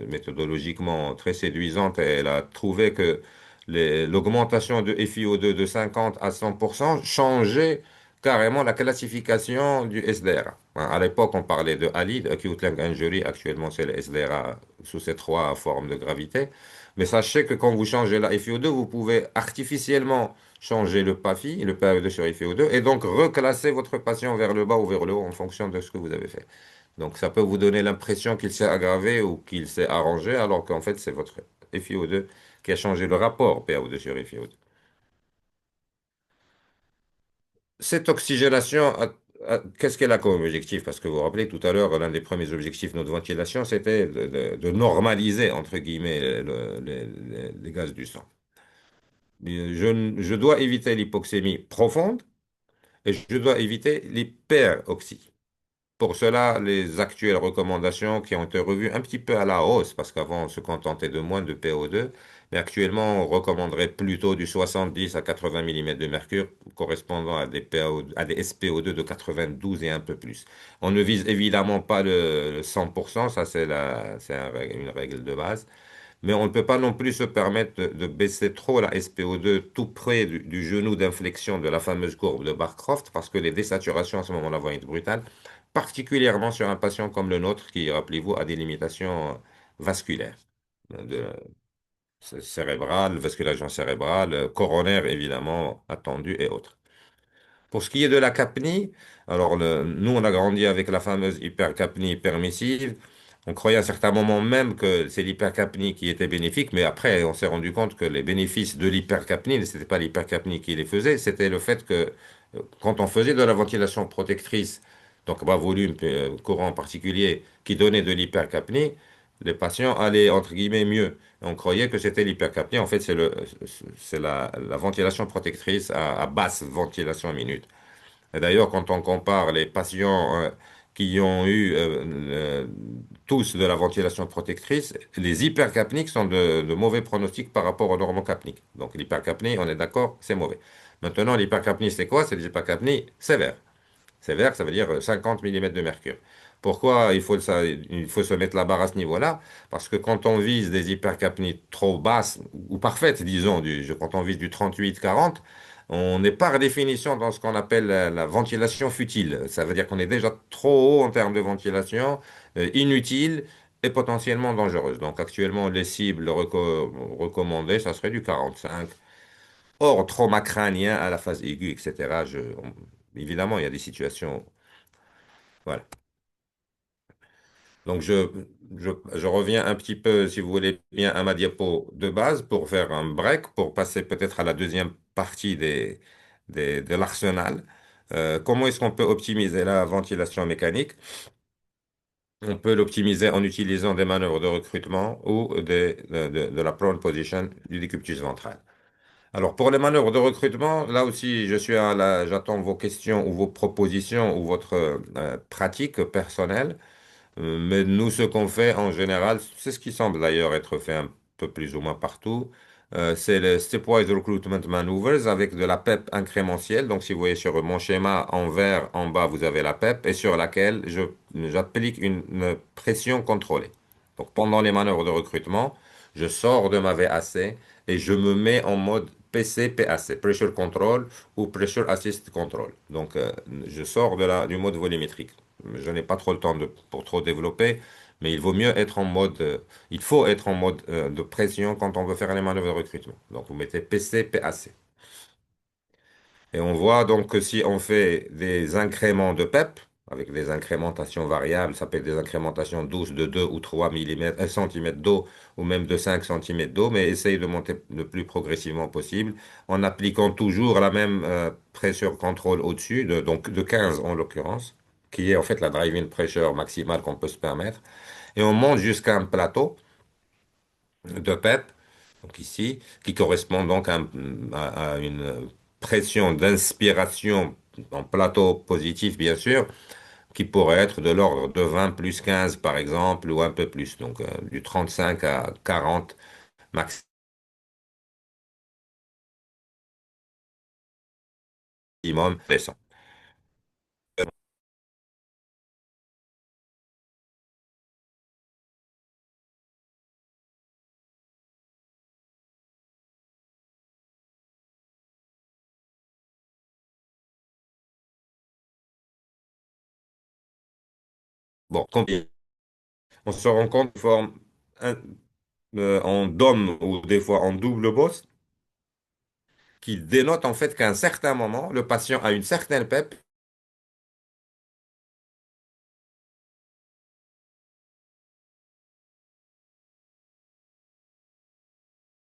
[SPEAKER 3] méthodologiquement très séduisante. Elle a trouvé que l'augmentation de FiO2 de 50 à 100% changeait carrément la classification du SDRA. Hein, à l'époque, on parlait de ALID, Acute Lung Injury, actuellement c'est le SDRA sous ces trois formes de gravité. Mais sachez que quand vous changez la FiO2, vous pouvez artificiellement changer le PAFI, le PaO2 sur FiO2, et donc reclasser votre patient vers le bas ou vers le haut en fonction de ce que vous avez fait. Donc ça peut vous donner l'impression qu'il s'est aggravé ou qu'il s'est arrangé, alors qu'en fait c'est votre FiO2 qui a changé le rapport PaO2 sur FiO2. Cette oxygénation, qu'est-ce qu'elle a comme objectif? Parce que vous vous rappelez tout à l'heure, l'un des premiers objectifs de notre ventilation, c'était de normaliser, entre guillemets, les gaz du sang. Je dois éviter l'hypoxémie profonde et je dois éviter l'hyperoxie. Pour cela, les actuelles recommandations qui ont été revues un petit peu à la hausse, parce qu'avant on se contentait de moins de PO2, mais actuellement on recommanderait plutôt du 70 à 80 mm de mercure, correspondant à des à des SPO2 de 92 et un peu plus. On ne vise évidemment pas le 100%, ça une règle de base, mais on ne peut pas non plus se permettre de baisser trop la SPO2 tout près du genou d'inflexion de la fameuse courbe de Barcroft, parce que les désaturations à ce moment-là vont être brutales, particulièrement sur un patient comme le nôtre qui, rappelez-vous, a des limitations vasculaires, de, cérébrales, vasculation cérébrale, coronaire évidemment attendue et autres. Pour ce qui est de la capnie, alors nous on a grandi avec la fameuse hypercapnie permissive. On croyait à un certain moment même que c'est l'hypercapnie qui était bénéfique, mais après on s'est rendu compte que les bénéfices de l'hypercapnie, ce n'était pas l'hypercapnie qui les faisait, c'était le fait que quand on faisait de la ventilation protectrice, donc bas volume, courant particulier, qui donnait de l'hypercapnie, les patients allaient entre guillemets mieux. On croyait que c'était l'hypercapnie. En fait, c'est la ventilation protectrice à basse ventilation minute. Et d'ailleurs, quand on compare les patients qui ont eu tous de la ventilation protectrice, les hypercapniques sont de mauvais pronostics par rapport aux normocapniques. Donc l'hypercapnie, on est d'accord, c'est mauvais. Maintenant, l'hypercapnie, c'est quoi? C'est l'hypercapnie sévère. Sévère, ça veut dire 50 mm de mercure. Pourquoi il faut se mettre la barre à ce niveau-là? Parce que quand on vise des hypercapnies trop basses, ou parfaites, disons, quand on vise du 38-40, on est par définition dans ce qu'on appelle la ventilation futile. Ça veut dire qu'on est déjà trop haut en termes de ventilation, inutile et potentiellement dangereuse. Donc actuellement, les cibles recommandées, ça serait du 45. Or, trauma crânien à la phase aiguë, etc. Évidemment, il y a des situations. Voilà. Donc, je reviens un petit peu, si vous voulez bien, à ma diapo de base pour faire un break, pour passer peut-être à la deuxième partie de l'arsenal. Comment est-ce qu'on peut optimiser la ventilation mécanique? On peut l'optimiser en utilisant des manœuvres de recrutement ou de la prone position du décubitus ventral. Alors, pour les manœuvres de recrutement, là aussi, j'attends vos questions ou vos propositions ou votre pratique personnelle. Mais nous, ce qu'on fait en général, c'est ce qui semble d'ailleurs être fait un peu plus ou moins partout, c'est le Stepwise Recruitment Maneuvers avec de la PEP incrémentielle. Donc, si vous voyez sur mon schéma en vert, en bas, vous avez la PEP et sur laquelle j'applique une pression contrôlée. Donc, pendant les manœuvres de recrutement, je sors de ma VAC et je me mets en mode PC-PAC, Pressure Control ou Pressure Assist Control. Donc, je sors du mode volumétrique. Je n'ai pas trop le temps pour trop développer, mais il vaut mieux être en mode, il faut être en mode de pression quand on veut faire les manœuvres de recrutement. Donc vous mettez PC, PAC. Et on voit donc que si on fait des incréments de PEP, avec des incrémentations variables, ça peut être des incrémentations douces de 2 ou 3 centimètres d'eau, ou même de 5 centimètres d'eau, mais essaye de monter le plus progressivement possible, en appliquant toujours la même pressure contrôle au-dessus, donc de 15 en l'occurrence, qui est en fait la driving pressure maximale qu'on peut se permettre. Et on monte jusqu'à un plateau de PEP, donc ici, qui correspond donc à une pression d'inspiration en plateau positif, bien sûr, qui pourrait être de l'ordre de 20 plus 15, par exemple, ou un peu plus, donc du 35 à 40 maximum descend. Bon, on se rend compte, forme un- en DOM ou des fois en double boss, qui dénote en fait qu'à un certain moment, le patient a une certaine PEP,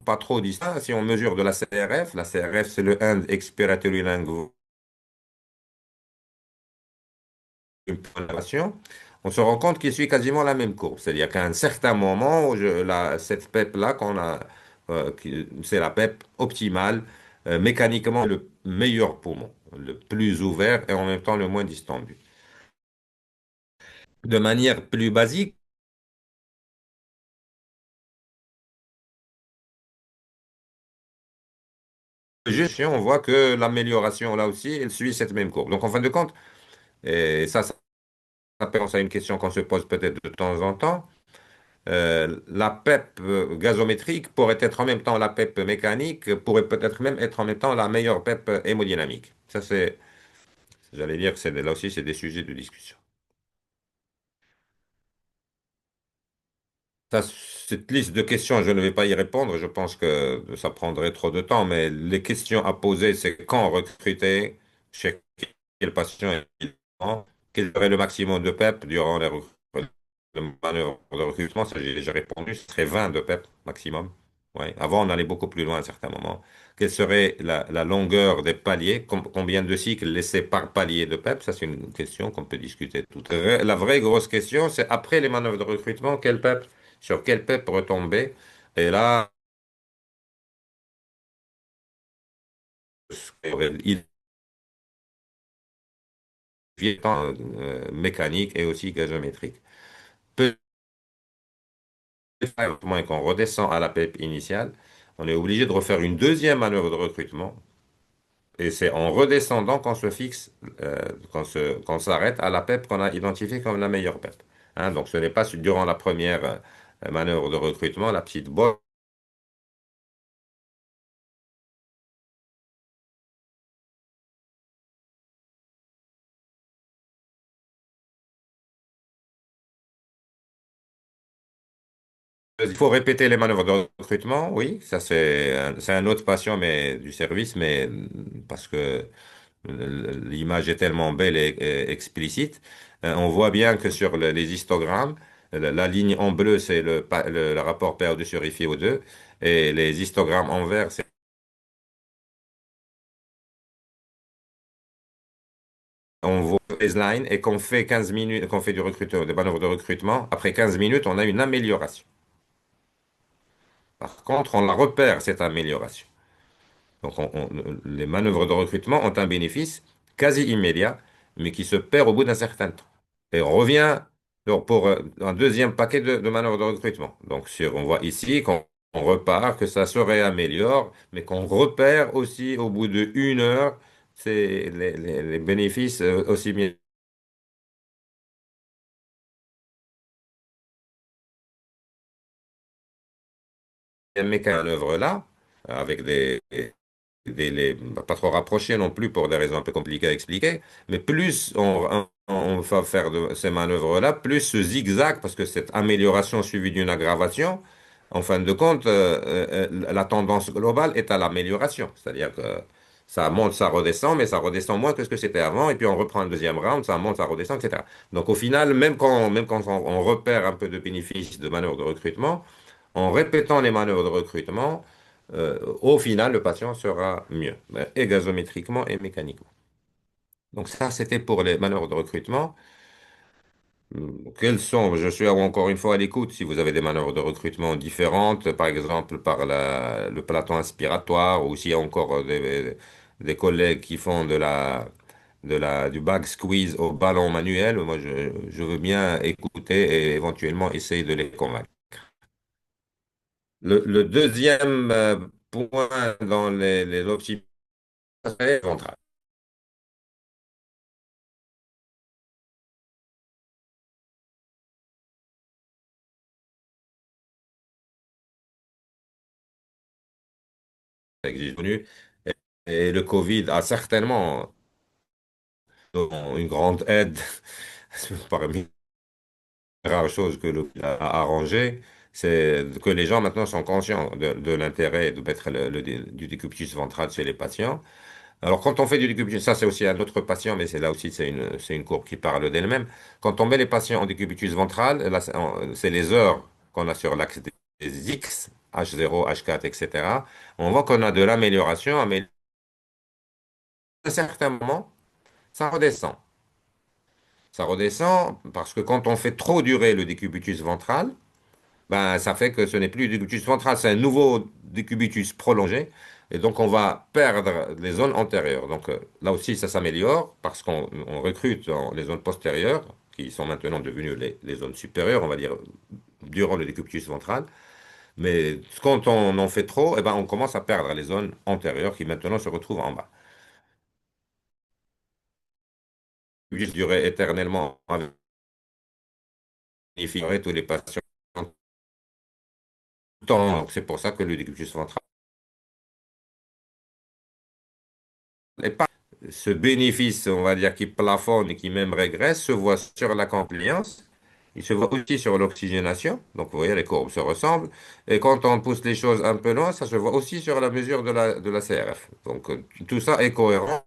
[SPEAKER 3] pas trop distinct. Si on mesure de la CRF c'est le End Expiratory Lung Volume, on se rend compte qu'il suit quasiment la même courbe. C'est-à-dire qu'à un certain moment, cette PEP-là, c'est la PEP optimale, mécaniquement le meilleur poumon, le plus ouvert et en même temps le moins distendu. De manière plus basique, juste, on voit que l'amélioration là aussi, elle suit cette même courbe. Donc en fin de compte, et ça pense à une question qu'on se pose peut-être de temps en temps. La PEP gazométrique pourrait être en même temps la PEP mécanique, pourrait peut-être même être en même temps la meilleure PEP hémodynamique. Ça, j'allais dire que là aussi, c'est des sujets de discussion. Cette liste de questions, je ne vais pas y répondre. Je pense que ça prendrait trop de temps, mais les questions à poser, c'est quand recruter, chez quel patient, évidemment, quel serait le maximum de PEP durant le manœuvre de recrutement. Ça, j'ai déjà répondu. Ce serait 20 de PEP maximum. Ouais. Avant, on allait beaucoup plus loin à un certain moment. Quelle serait la longueur des paliers? Combien de cycles laissés par palier de PEP? Ça, c'est une question qu'on peut discuter tout à l'heure. La vraie grosse question, c'est après les manœuvres de recrutement, quel PEP? Sur quel PEP retomber? Et là, il vient mécanique et aussi gazométrique. Peut-être moins qu'on redescend à la PEP initiale, on est obligé de refaire une deuxième manœuvre de recrutement. Et c'est en redescendant qu'on se fixe, qu'on s'arrête à la PEP qu'on a identifiée comme la meilleure PEP. Hein, donc ce n'est pas durant la première manœuvre de recrutement, la petite bosse. Il faut répéter les manœuvres de recrutement, oui, ça c'est un autre patient mais du service, mais parce que l'image est tellement belle et explicite. On voit bien que sur les histogrammes, la ligne en bleu, c'est le rapport PO2 sur IFIO2, et les histogrammes en vert, c'est on voit le baseline et qu'on fait 15 minutes, qu'on fait du recrutement, des manœuvres de recrutement, après 15 minutes, on a une amélioration. Par contre, on la repère, cette amélioration. Donc, les manœuvres de recrutement ont un bénéfice quasi immédiat, mais qui se perd au bout d'un certain temps. Et on revient donc, pour un deuxième paquet de manœuvres de recrutement. Donc, on voit ici qu'on on repart, que ça se réaméliore, mais qu'on repère aussi au bout de 1 heure les bénéfices aussi bien manœuvre là, avec pas trop rapprochés non plus pour des raisons un peu compliquées à expliquer, mais plus on va faire de ces manœuvres-là, plus ce zigzag, parce que cette amélioration suivie d'une aggravation, en fin de compte, la tendance globale est à l'amélioration. C'est-à-dire que ça monte, ça redescend, mais ça redescend moins que ce que c'était avant, et puis on reprend le deuxième round, ça monte, ça redescend, etc. Donc au final, même quand on repère un peu de bénéfices de manœuvres de recrutement, en répétant les manœuvres de recrutement, au final, le patient sera mieux, et gazométriquement et mécaniquement. Donc ça, c'était pour les manœuvres de recrutement. Quelles sont, je suis encore une fois à l'écoute, si vous avez des manœuvres de recrutement différentes, par exemple par le plateau inspiratoire, ou s'il y a encore des collègues qui font du back squeeze au ballon manuel, moi je veux bien écouter et éventuellement essayer de les convaincre. Le deuxième point dans les optimisations ventrales. Ça existe connu. Et le Covid a certainement une grande aide parmi rare chose que l'hôpital a arrangé, c'est que les gens maintenant sont conscients de l'intérêt de mettre du décubitus ventral chez les patients. Alors, quand on fait du décubitus, ça c'est aussi un autre patient, mais c'est là aussi c'est une courbe qui parle d'elle-même. Quand on met les patients en décubitus ventral, là, c'est les heures qu'on a sur l'axe des X, H0, H4, etc. On voit qu'on a de l'amélioration, mais à un certain moment, ça redescend. Ça redescend parce que quand on fait trop durer le décubitus ventral, ben, ça fait que ce n'est plus du décubitus ventral, c'est un nouveau décubitus prolongé. Et donc, on va perdre les zones antérieures. Donc, là aussi, ça s'améliore parce qu'on recrute dans les zones postérieures, qui sont maintenant devenues les zones supérieures, on va dire, durant le décubitus ventral. Mais quand on en fait trop, eh ben, on commence à perdre les zones antérieures qui maintenant se retrouvent en bas. Juste durer éternellement avec tous les patients tout le temps. Donc, c'est pour ça que le décubitus ventral n'est pas ce bénéfice, on va dire, qui plafonne et qui même régresse, se voit sur la compliance, il se voit aussi sur l'oxygénation. Donc, vous voyez, les courbes se ressemblent. Et quand on pousse les choses un peu loin, ça se voit aussi sur la mesure de la CRF. Donc, tout ça est cohérent.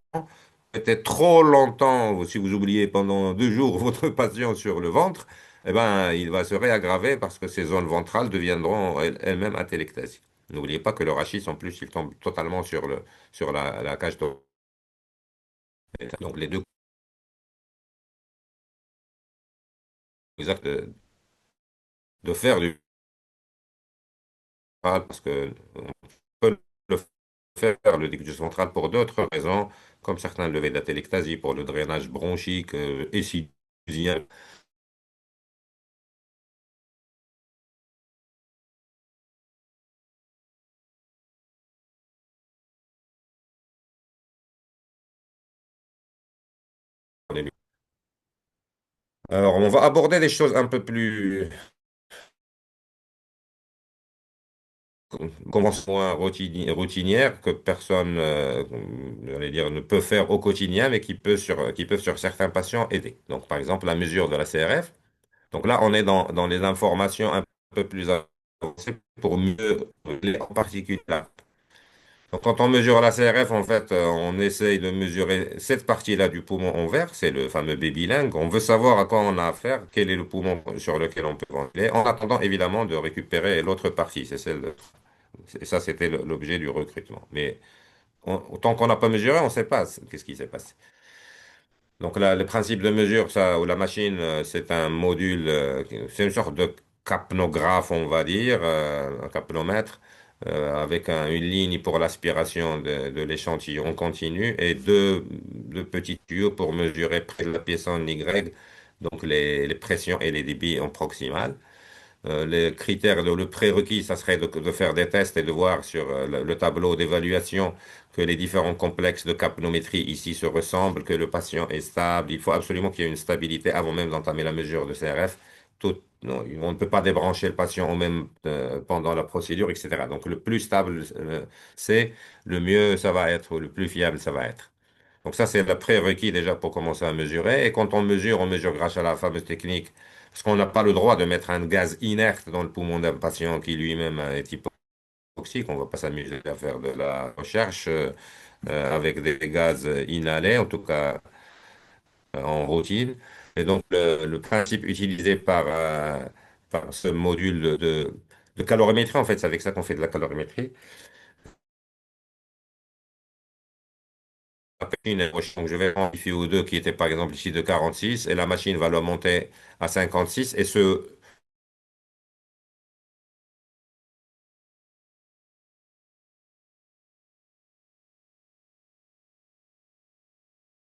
[SPEAKER 3] Peut-être trop longtemps, si vous oubliez pendant 2 jours votre patient sur le ventre, eh ben, il va se réaggraver parce que ces zones ventrales deviendront elles-mêmes atelectasiques. N'oubliez pas que le rachis, en plus, il tombe totalement sur la cage thoracique. Donc, les deux exact de faire du central parce que on peut le faire, le décubitus central, pour d'autres raisons, comme certains levées d'atelectasie pour le drainage bronchique et sinusien. Alors, on va aborder des choses un peu plus conventionnelles, routinières, que personne, j'allais dire, ne peut faire au quotidien, mais qui peuvent sur certains patients aider. Donc, par exemple, la mesure de la CRF. Donc là, on est dans les informations un peu plus avancées pour mieux, en particulier. Donc, quand on mesure la CRF, en fait, on essaye de mesurer cette partie-là du poumon envers, c'est le fameux baby lung. On veut savoir à quoi on a affaire, quel est le poumon sur lequel on peut ventiler, en attendant évidemment de récupérer l'autre partie. Ça, c'était l'objet du recrutement. Mais tant qu'on n'a pas mesuré, on ne sait pas qu'est-ce qui s'est passé. Donc là, le principe de mesure, ça, ou la machine, c'est un module, c'est une sorte de capnographe, on va dire, un capnomètre, avec une ligne pour l'aspiration de l'échantillon continu et deux petits tuyaux pour mesurer près de la pièce en Y, donc les pressions et les débits en proximal. Les critères, le prérequis, ça serait de faire des tests et de voir sur le tableau d'évaluation que les différents complexes de capnométrie ici se ressemblent, que le patient est stable. Il faut absolument qu'il y ait une stabilité avant même d'entamer la mesure de CRF. Non, on ne peut pas débrancher le patient au même, pendant la procédure, etc. Donc le plus stable c'est, le mieux ça va être, ou le plus fiable ça va être. Donc ça, c'est le prérequis déjà pour commencer à mesurer. Et quand on mesure grâce à la fameuse technique, parce qu'on n'a pas le droit de mettre un gaz inerte dans le poumon d'un patient qui lui-même est hypoxique. On ne va pas s'amuser à faire de la recherche avec des gaz inhalés, en tout cas en routine. Et donc le principe utilisé par ce module de calorimétrie, en fait, c'est avec ça qu'on fait de la calorimétrie. Donc, je vais prendre un FiO2 qui était par exemple ici de 46 et la machine va le monter à 56 et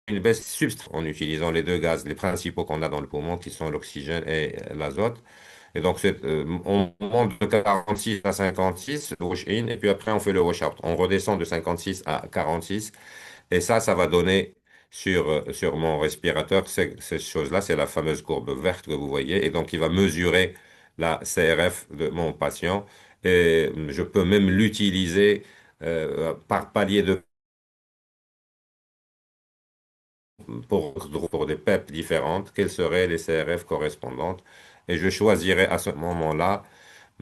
[SPEAKER 3] une baisse substante en utilisant les deux gaz, les principaux qu'on a dans le poumon qui sont l'oxygène et l'azote. Et donc on monte de 46 à 56, le wash in, et puis après on fait le wash out. On redescend de 56 à 46 et ça va donner sur mon respirateur, ces choses-là, c'est la fameuse courbe verte que vous voyez. Et donc, il va mesurer la CRF de mon patient. Et je peux même l'utiliser par palier pour des PEP différentes. Quelles seraient les CRF correspondantes? et je choisirais à ce moment-là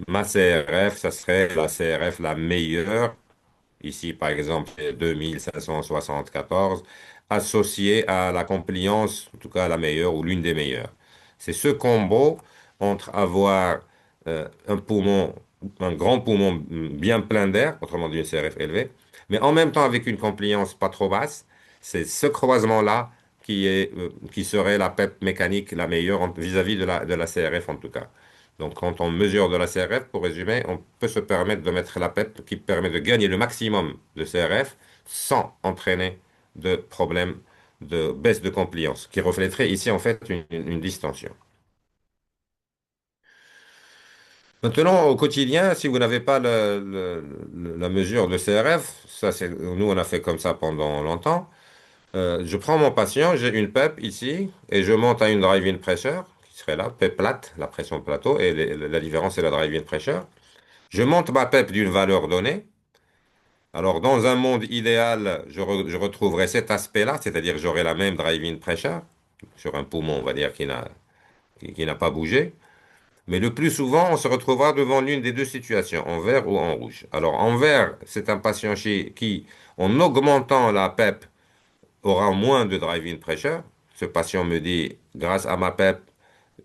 [SPEAKER 3] ma CRF, ça serait la CRF la meilleure. Ici, par exemple, c'est 2574, associé à la compliance, en tout cas la meilleure ou l'une des meilleures. C'est ce combo entre avoir un poumon, un grand poumon bien plein d'air, autrement dit une CRF élevée, mais en même temps avec une compliance pas trop basse. C'est ce croisement-là qui serait la PEP mécanique la meilleure vis-à-vis de la CRF en tout cas. Donc, quand on mesure de la CRF, pour résumer, on peut se permettre de mettre la PEP qui permet de gagner le maximum de CRF sans entraîner de problème de baisse de compliance, qui reflèterait ici en fait une distension. Maintenant, au quotidien, si vous n'avez pas la mesure de CRF, ça c'est, nous on a fait comme ça pendant longtemps. Je prends mon patient, j'ai une PEP ici, et je monte à une drive-in pressure, qui serait là, PEP plate, la pression plateau, et la différence c'est la drive-in pressure. Je monte ma PEP d'une valeur donnée. Alors, dans un monde idéal, je retrouverai cet aspect-là, c'est-à-dire j'aurai la même drive-in pressure sur un poumon, on va dire, qui n'a pas bougé. Mais le plus souvent, on se retrouvera devant l'une des deux situations, en vert ou en rouge. Alors, en vert, c'est un patient qui, en augmentant la PEP, aura moins de drive-in pressure. Ce patient me dit, grâce à ma PEP,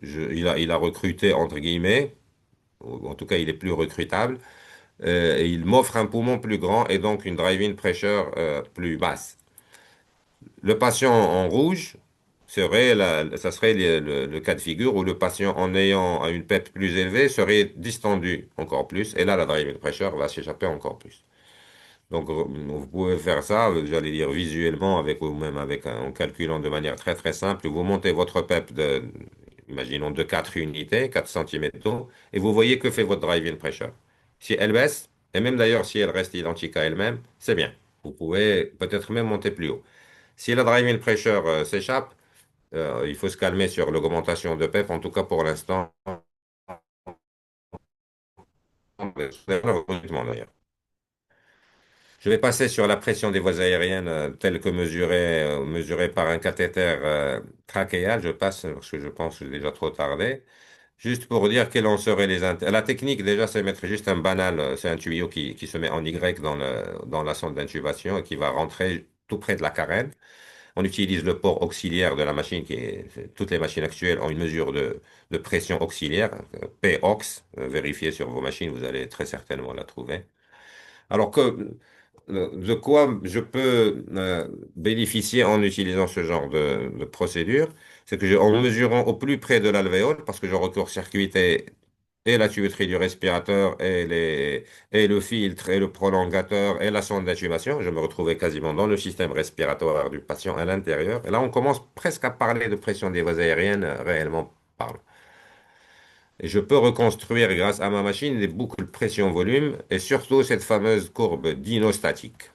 [SPEAKER 3] il a recruté, entre guillemets, ou en tout cas, il est plus recrutable. Et il m'offre un poumon plus grand et donc une drive-in pressure plus basse. Le patient en rouge ça serait le cas de figure où le patient en ayant une PEP plus élevée serait distendu encore plus et là la drive-in pressure va s'échapper encore plus. Donc vous pouvez faire ça, j'allais dire visuellement avec ou même en calculant de manière très très simple. Vous montez votre PEP imaginons de 4 unités, 4 centimètres d'eau, et vous voyez que fait votre drive-in pressure. Si elle baisse, et même d'ailleurs si elle reste identique à elle-même, c'est bien. Vous pouvez peut-être même monter plus haut. Si la driving pressure s'échappe, il faut se calmer sur l'augmentation de PEP, en tout cas pour l'instant. D'ailleurs. Je vais passer sur la pression des voies aériennes telle que mesurée par un cathéter trachéal. Je passe parce que je pense que j'ai déjà trop tardé. Juste pour dire quelles en seraient La technique, déjà, c'est mettre juste un banal, c'est un tuyau qui se met en Y dans la sonde d'intubation et qui va rentrer tout près de la carène. On utilise le port auxiliaire de la machine, toutes les machines actuelles ont une mesure de pression auxiliaire, P-Ox. Vérifiez sur vos machines, vous allez très certainement la trouver. Alors de quoi je peux bénéficier en utilisant ce genre de procédure, c'est que en mesurant au plus près de l'alvéole, parce que je recourt-circuité et la tuyauterie du respirateur et le filtre et le prolongateur et la sonde d'intubation, je me retrouvais quasiment dans le système respiratoire du patient à l'intérieur. Et là, on commence presque à parler de pression des voies aériennes, réellement parlant. Et je peux reconstruire grâce à ma machine les boucles pression-volume et surtout cette fameuse courbe dinostatique.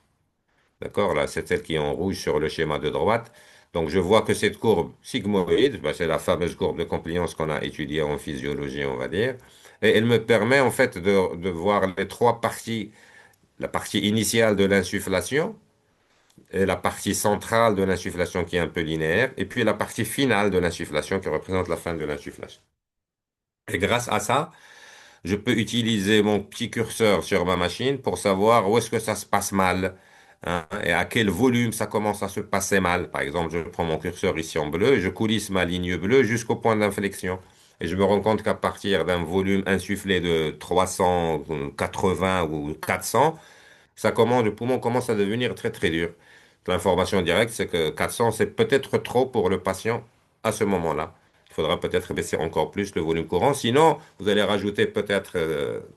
[SPEAKER 3] D'accord? Là, c'est celle qui est en rouge sur le schéma de droite. Donc, je vois que cette courbe sigmoïde, ben, c'est la fameuse courbe de compliance qu'on a étudiée en physiologie, on va dire. Et elle me permet en fait de voir les trois parties. La partie initiale de l'insufflation, et la partie centrale de l'insufflation qui est un peu linéaire, et puis la partie finale de l'insufflation qui représente la fin de l'insufflation. Et grâce à ça, je peux utiliser mon petit curseur sur ma machine pour savoir où est-ce que ça se passe mal, hein, et à quel volume ça commence à se passer mal. Par exemple, je prends mon curseur ici en bleu et je coulisse ma ligne bleue jusqu'au point d'inflexion. Et je me rends compte qu'à partir d'un volume insufflé de 380 ou 400, le poumon commence à devenir très très dur. L'information directe, c'est que 400, c'est peut-être trop pour le patient à ce moment-là. Il faudra peut-être baisser encore plus le volume courant. Sinon, vous allez rajouter peut-être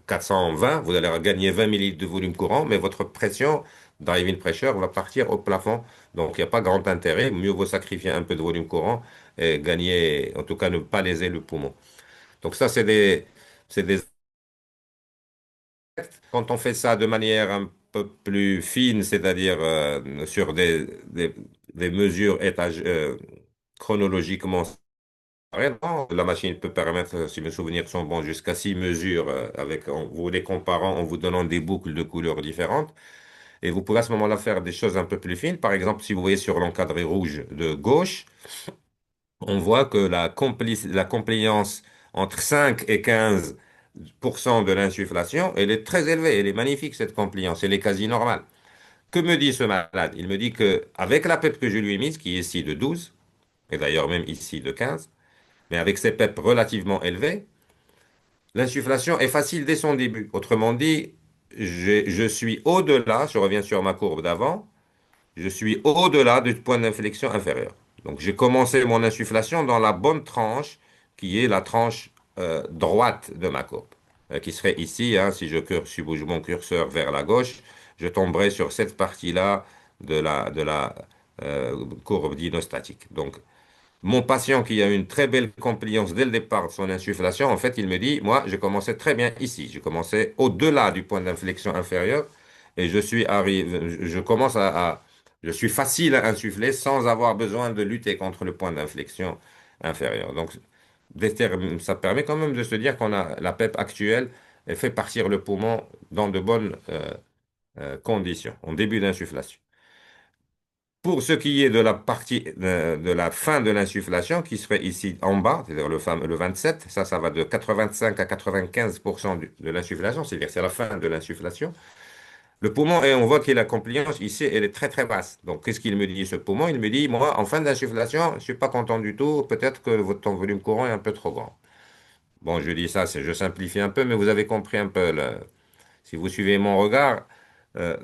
[SPEAKER 3] 420, vous allez gagner 20 millilitres de volume courant, mais votre pression, drive-in pressure, va partir au plafond. Donc, il n'y a pas grand intérêt. Mieux vaut sacrifier un peu de volume courant et gagner, en tout cas, ne pas léser le poumon. Donc, ça, c'est des quand on fait ça de manière un peu plus fine, c'est-à-dire sur des mesures chronologiquement séparées, la machine peut permettre, si mes souvenirs sont bons, jusqu'à 6 mesures en vous les comparant, en vous donnant des boucles de couleurs différentes. Et vous pouvez à ce moment-là faire des choses un peu plus fines. Par exemple, si vous voyez sur l'encadré rouge de gauche, on voit que la compliance entre 5 et 15% de l'insufflation, elle est très élevée, elle est magnifique cette compliance, elle est quasi normale. Que me dit ce malade? Il me dit que avec la PEP que je lui ai mise, qui est ici de 12, et d'ailleurs même ici de 15, mais avec ces PEP relativement élevés, l'insufflation est facile dès son début. Autrement dit, je suis au-delà, je reviens sur ma courbe d'avant, je suis au-delà du point d'inflexion inférieur. Donc j'ai commencé mon insufflation dans la bonne tranche, qui est la tranche droite de ma courbe, qui serait ici, hein, si je bouge mon curseur vers la gauche, je tomberai sur cette partie-là de la courbe dinostatique. Donc mon patient qui a une très belle compliance dès le départ de son insufflation, en fait, il me dit, moi, j'ai commencé très bien ici. J'ai commencé au-delà du point d'inflexion inférieur et je commence je suis facile à insuffler sans avoir besoin de lutter contre le point d'inflexion inférieur. Donc, ça permet quand même de se dire qu'on a la PEP actuelle et fait partir le poumon dans de bonnes conditions, en début d'insufflation. Pour ce qui est de la partie de la fin de l'insufflation, qui serait ici en bas, c'est-à-dire le 27, ça va de 85 à 95% de l'insufflation, c'est-à-dire c'est la fin de l'insufflation. Le poumon, et on voit que la compliance ici, elle est très très basse. Donc, qu'est-ce qu'il me dit ce poumon? Il me dit, moi, en fin d'insufflation, je ne suis pas content du tout, peut-être que votre volume courant est un peu trop grand. Bon, je dis ça, je simplifie un peu, mais vous avez compris un peu si vous suivez mon regard, euh,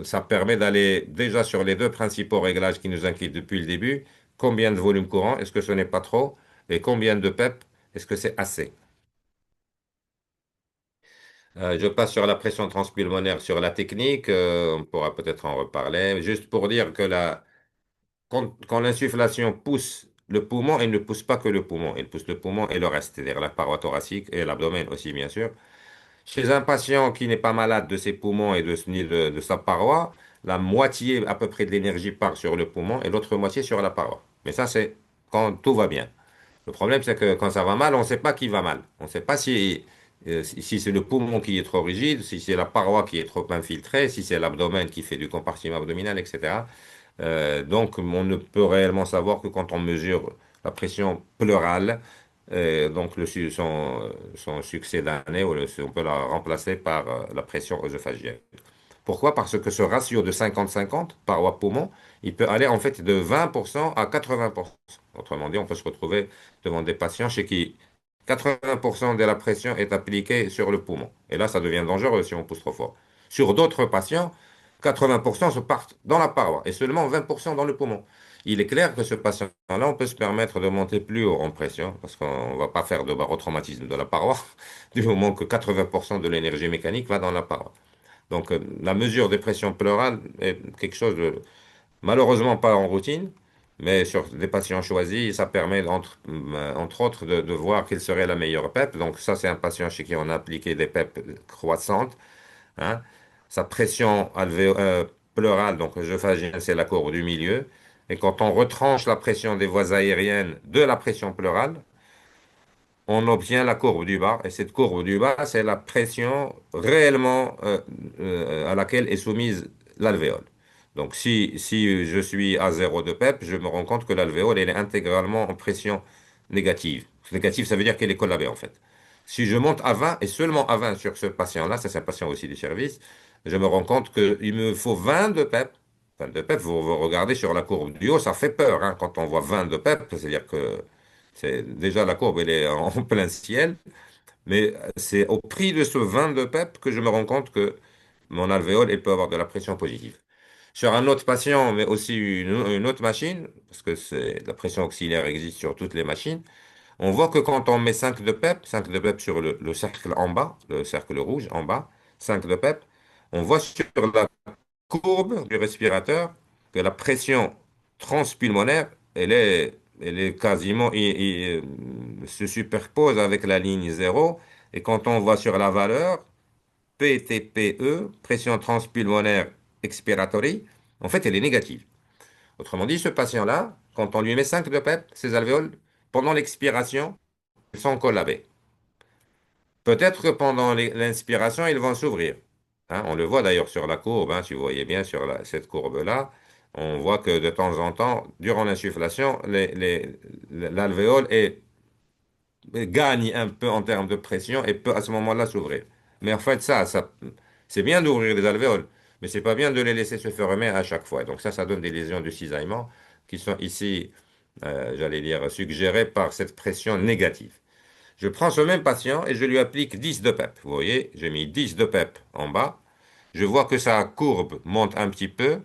[SPEAKER 3] ça permet d'aller déjà sur les deux principaux réglages qui nous inquiètent depuis le début. Combien de volume courant? Est-ce que ce n'est pas trop? Et combien de PEP? Est-ce que c'est assez? Je passe sur la pression transpulmonaire, sur la technique. On pourra peut-être en reparler. Juste pour dire que quand l'insufflation pousse le poumon, elle ne pousse pas que le poumon. Elle pousse le poumon et le reste, c'est-à-dire la paroi thoracique et l'abdomen aussi, bien sûr. Chez un patient qui n'est pas malade de ses poumons et ni de sa paroi, la moitié à peu près de l'énergie part sur le poumon et l'autre moitié sur la paroi. Mais ça, c'est quand tout va bien. Le problème, c'est que quand ça va mal, on ne sait pas qui va mal. On ne sait pas si c'est le poumon qui est trop rigide, si c'est la paroi qui est trop infiltrée, si c'est l'abdomen qui fait du compartiment abdominal, etc. Donc, on ne peut réellement savoir que quand on mesure la pression pleurale, donc son succès d'année, on peut la remplacer par la pression œsophagienne. Pourquoi? Parce que ce ratio de 50-50 paroi-poumon, il peut aller en fait de 20% à 80%. Autrement dit, on peut se retrouver devant des patients chez qui 80% de la pression est appliquée sur le poumon. Et là, ça devient dangereux si on pousse trop fort. Sur d'autres patients, 80% se partent dans la paroi et seulement 20% dans le poumon. Il est clair que ce patient-là, on peut se permettre de monter plus haut en pression parce qu'on ne va pas faire de barotraumatisme de la paroi du moment que 80% de l'énergie mécanique va dans la paroi. Donc, la mesure des pressions pleurales est quelque chose de malheureusement pas en routine, mais sur des patients choisis, ça permet entre autres de voir quelle serait la meilleure PEP. Donc, ça, c'est un patient chez qui on a appliqué des PEP croissantes, hein. Sa pression pleurale, donc œsophagienne, c'est la courbe du milieu. Et quand on retranche la pression des voies aériennes de la pression pleurale, on obtient la courbe du bas. Et cette courbe du bas, c'est la pression réellement à laquelle est soumise l'alvéole. Donc si je suis à 0 de PEP, je me rends compte que l'alvéole, elle est intégralement en pression négative. Négative, ça veut dire qu'elle est collabée en fait. Si je monte à 20 et seulement à 20 sur ce patient-là, ça c'est un patient aussi du service, je me rends compte qu'il me faut 20 de PEP. 20 de PEP, vous regardez sur la courbe du haut, ça fait peur hein, quand on voit 20 de PEP, c'est-à-dire que c'est déjà la courbe, elle est en plein ciel, mais c'est au prix de ce 20 de PEP que je me rends compte que mon alvéole, elle peut avoir de la pression positive. Sur un autre patient, mais aussi une autre machine, parce que la pression auxiliaire existe sur toutes les machines, on voit que quand on met 5 de PEP, 5 de PEP sur le cercle en bas, le cercle rouge en bas, 5 de PEP, on voit sur la courbe du respirateur que la pression transpulmonaire, elle est quasiment, se superpose avec la ligne zéro. Et quand on voit sur la valeur, PTPE, pression transpulmonaire expiratory, en fait, elle est négative. Autrement dit, ce patient-là, quand on lui met 5 de PEP, ses alvéoles, pendant l'expiration, sont collabées. Peut-être que pendant l'inspiration, ils vont s'ouvrir. Hein, on le voit d'ailleurs sur la courbe, hein, si vous voyez bien sur cette courbe-là, on voit que de temps en temps, durant l'insufflation, l'alvéole est gagne un peu en termes de pression et peut à ce moment-là s'ouvrir. Mais en fait, c'est bien d'ouvrir les alvéoles, mais c'est pas bien de les laisser se fermer à chaque fois. Donc ça donne des lésions de cisaillement qui sont ici, j'allais dire, suggérées par cette pression négative. Je prends ce même patient et je lui applique 10 de PEP. Vous voyez, j'ai mis 10 de PEP en bas. Je vois que sa courbe monte un petit peu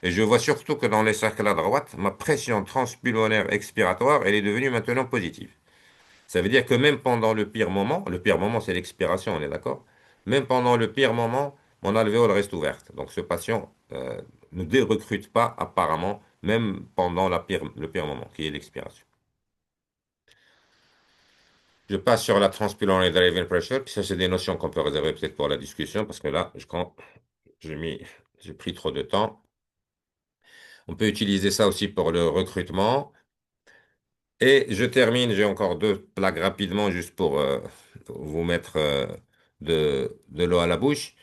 [SPEAKER 3] et je vois surtout que dans les cercles à droite, ma pression transpulmonaire expiratoire, elle est devenue maintenant positive. Ça veut dire que même pendant le pire moment c'est l'expiration, on est d'accord? Même pendant le pire moment, mon alvéole reste ouverte. Donc ce patient ne dérecrute pas apparemment, même pendant le pire moment, qui est l'expiration. Je passe sur la transpulmonary driving pressure, puis ça c'est des notions qu'on peut réserver peut-être pour la discussion, parce que là, quand j'ai mis, j'ai pris trop de temps. On peut utiliser ça aussi pour le recrutement. Et je termine, j'ai encore deux plaques rapidement, juste pour vous mettre de l'eau à la bouche.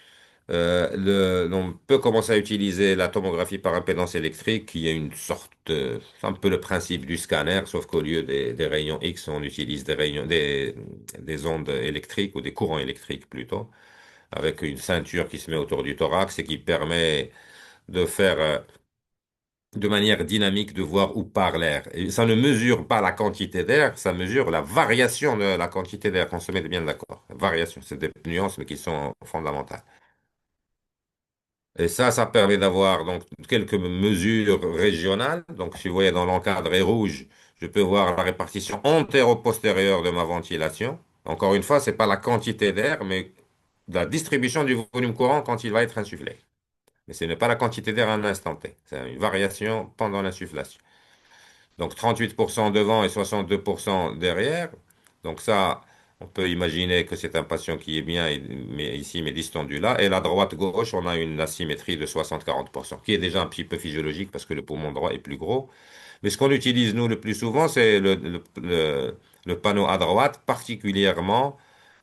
[SPEAKER 3] On peut commencer à utiliser la tomographie par impédance électrique, qui est une sorte, c'est un peu le principe du scanner, sauf qu'au lieu des rayons X, on utilise des ondes électriques ou des courants électriques plutôt, avec une ceinture qui se met autour du thorax et qui permet de faire de manière dynamique de voir où part l'air. Et ça ne mesure pas la quantité d'air, ça mesure la variation de la quantité d'air, qu'on se mette bien d'accord. Variation, c'est des nuances, mais qui sont fondamentales. Et ça permet d'avoir donc quelques mesures régionales. Donc, si vous voyez dans l'encadré rouge, je peux voir la répartition antéro-postérieure de ma ventilation. Encore une fois, c'est pas la quantité d'air, mais la distribution du volume courant quand il va être insufflé. Mais ce n'est pas la quantité d'air à un instant T. C'est une variation pendant l'insufflation. Donc 38% devant et 62% derrière. Donc ça, on peut imaginer que c'est un patient qui est bien mais ici, mais distendu là. Et la droite-gauche, on a une asymétrie de 60-40%, qui est déjà un petit peu physiologique parce que le poumon droit est plus gros. Mais ce qu'on utilise, nous, le plus souvent, c'est le panneau à droite, particulièrement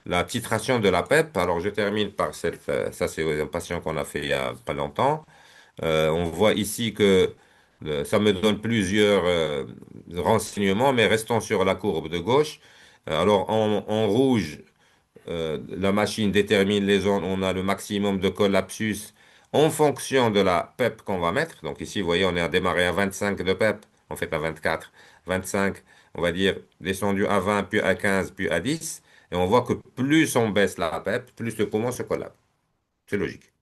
[SPEAKER 3] la titration de la PEP. Alors je termine par ça c'est un patient qu'on a fait il y a pas longtemps. On voit ici que ça me donne plusieurs renseignements, mais restons sur la courbe de gauche. Alors en rouge, la machine détermine les zones où on a le maximum de collapsus en fonction de la PEP qu'on va mettre. Donc ici, vous voyez, on est à démarrer à 25 de PEP, en fait à 24, 25, on va dire descendu à 20, puis à 15, puis à 10. Et on voit que plus on baisse la PEP, plus le poumon se collapse. C'est logique.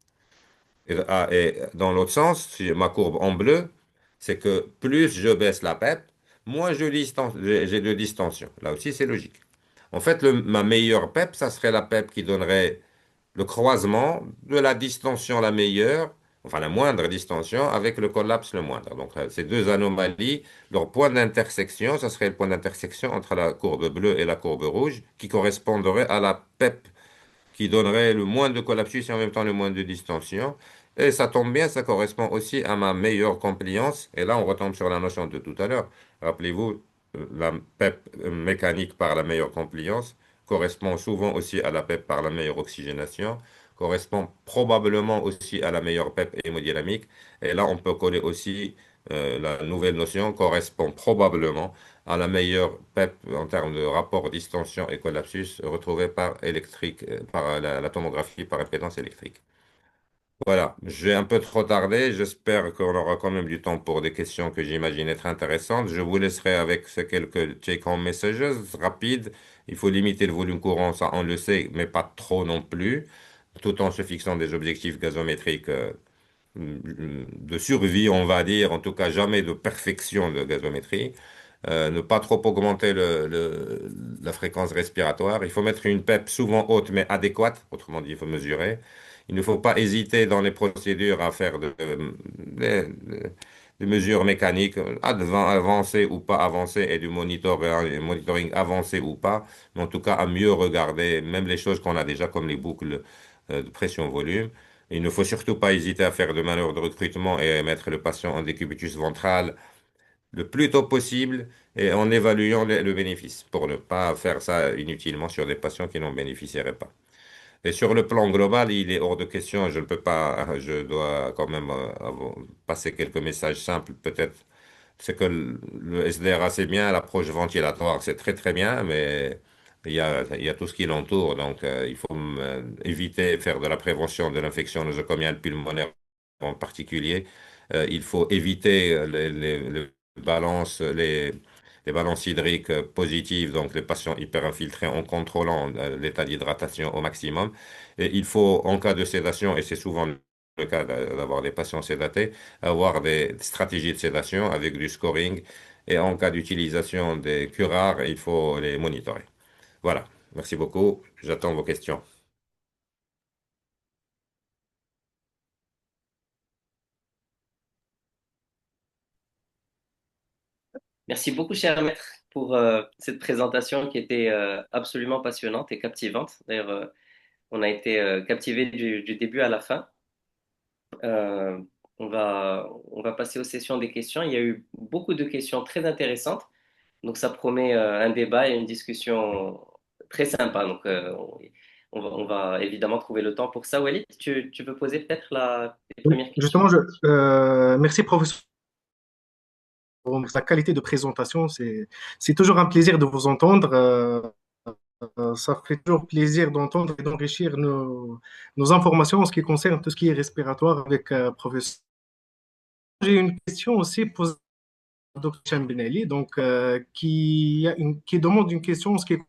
[SPEAKER 3] Et dans l'autre sens, si ma courbe en bleu, c'est que plus je baisse la PEP, moins j'ai de distension. Là aussi, c'est logique. En fait, ma meilleure PEP, ça serait la PEP qui donnerait le croisement de la distension la meilleure, enfin la moindre distension, avec le collapse le moindre. Donc, ces deux anomalies, leur point d'intersection, ça serait le point d'intersection entre la courbe bleue et la courbe rouge, qui correspondrait à la PEP qui donnerait le moins de collapsus et en même temps le moins de distension. Et ça tombe bien, ça correspond aussi à ma meilleure compliance. Et là, on retombe sur la notion de tout à l'heure. Rappelez-vous, la PEP mécanique par la meilleure compliance correspond souvent aussi à la PEP par la meilleure oxygénation, correspond probablement aussi à la meilleure PEP hémodynamique. Et là, on peut coller aussi la nouvelle notion correspond probablement à la meilleure PEP en termes de rapport distension et collapsus retrouvé par électrique, par la tomographie par impédance électrique. Voilà, j'ai un peu trop tardé. J'espère qu'on aura quand même du temps pour des questions que j'imagine être intéressantes. Je vous laisserai avec ces quelques take-home messages rapides. Il faut limiter le volume courant, ça on le sait, mais pas trop non plus, tout en se fixant des objectifs gazométriques de survie, on va dire, en tout cas jamais de perfection de gazométrie. Ne pas trop augmenter la fréquence respiratoire. Il faut mettre une PEP souvent haute mais adéquate, autrement dit, il faut mesurer. Il ne faut pas hésiter dans les procédures à faire des mesures mécaniques, avancées ou pas avancées, et du monitoring avancé ou pas, mais en tout cas à mieux regarder, même les choses qu'on a déjà, comme les boucles de pression-volume. Il ne faut surtout pas hésiter à faire de manœuvres de recrutement et mettre le patient en décubitus ventral le plus tôt possible et en évaluant le bénéfice pour ne pas faire ça inutilement sur des patients qui n'en bénéficieraient pas. Et sur le plan global, il est hors de question, je ne peux pas, je dois quand même passer quelques messages simples peut-être. C'est que le SDRA c'est bien, l'approche ventilatoire c'est très très bien, mais il y a tout ce qui l'entoure. Donc, il faut éviter faire de la prévention de l'infection nosocomiale pulmonaire en particulier. Il faut éviter les balances hydriques positives, donc les patients hyperinfiltrés en contrôlant l'état d'hydratation au maximum. Et il faut, en cas de sédation, et c'est souvent le cas d'avoir des patients sédatés, avoir des stratégies de sédation avec du scoring. Et en cas d'utilisation des curares, il faut les monitorer. Voilà. Merci beaucoup. J'attends vos questions.
[SPEAKER 1] Merci beaucoup, cher maître, pour cette présentation qui était absolument passionnante et captivante. D'ailleurs, on a été captivés du début à la fin. Euh, on va passer aux sessions des questions. Il y a eu beaucoup de questions très intéressantes. Donc, ça promet un débat et une discussion très sympa. Donc, on va évidemment trouver le temps pour ça. Walid, tu veux poser peut-être les
[SPEAKER 2] Oui,
[SPEAKER 1] premières
[SPEAKER 2] justement,
[SPEAKER 1] questions?
[SPEAKER 2] merci professeur pour sa qualité de présentation. C'est toujours un plaisir de vous entendre. Ça fait toujours plaisir d'entendre et d'enrichir nos informations en ce qui concerne tout ce qui est respiratoire avec professeur. J'ai une question aussi posée au Dr Chambenelli, donc qui demande une question en ce qui est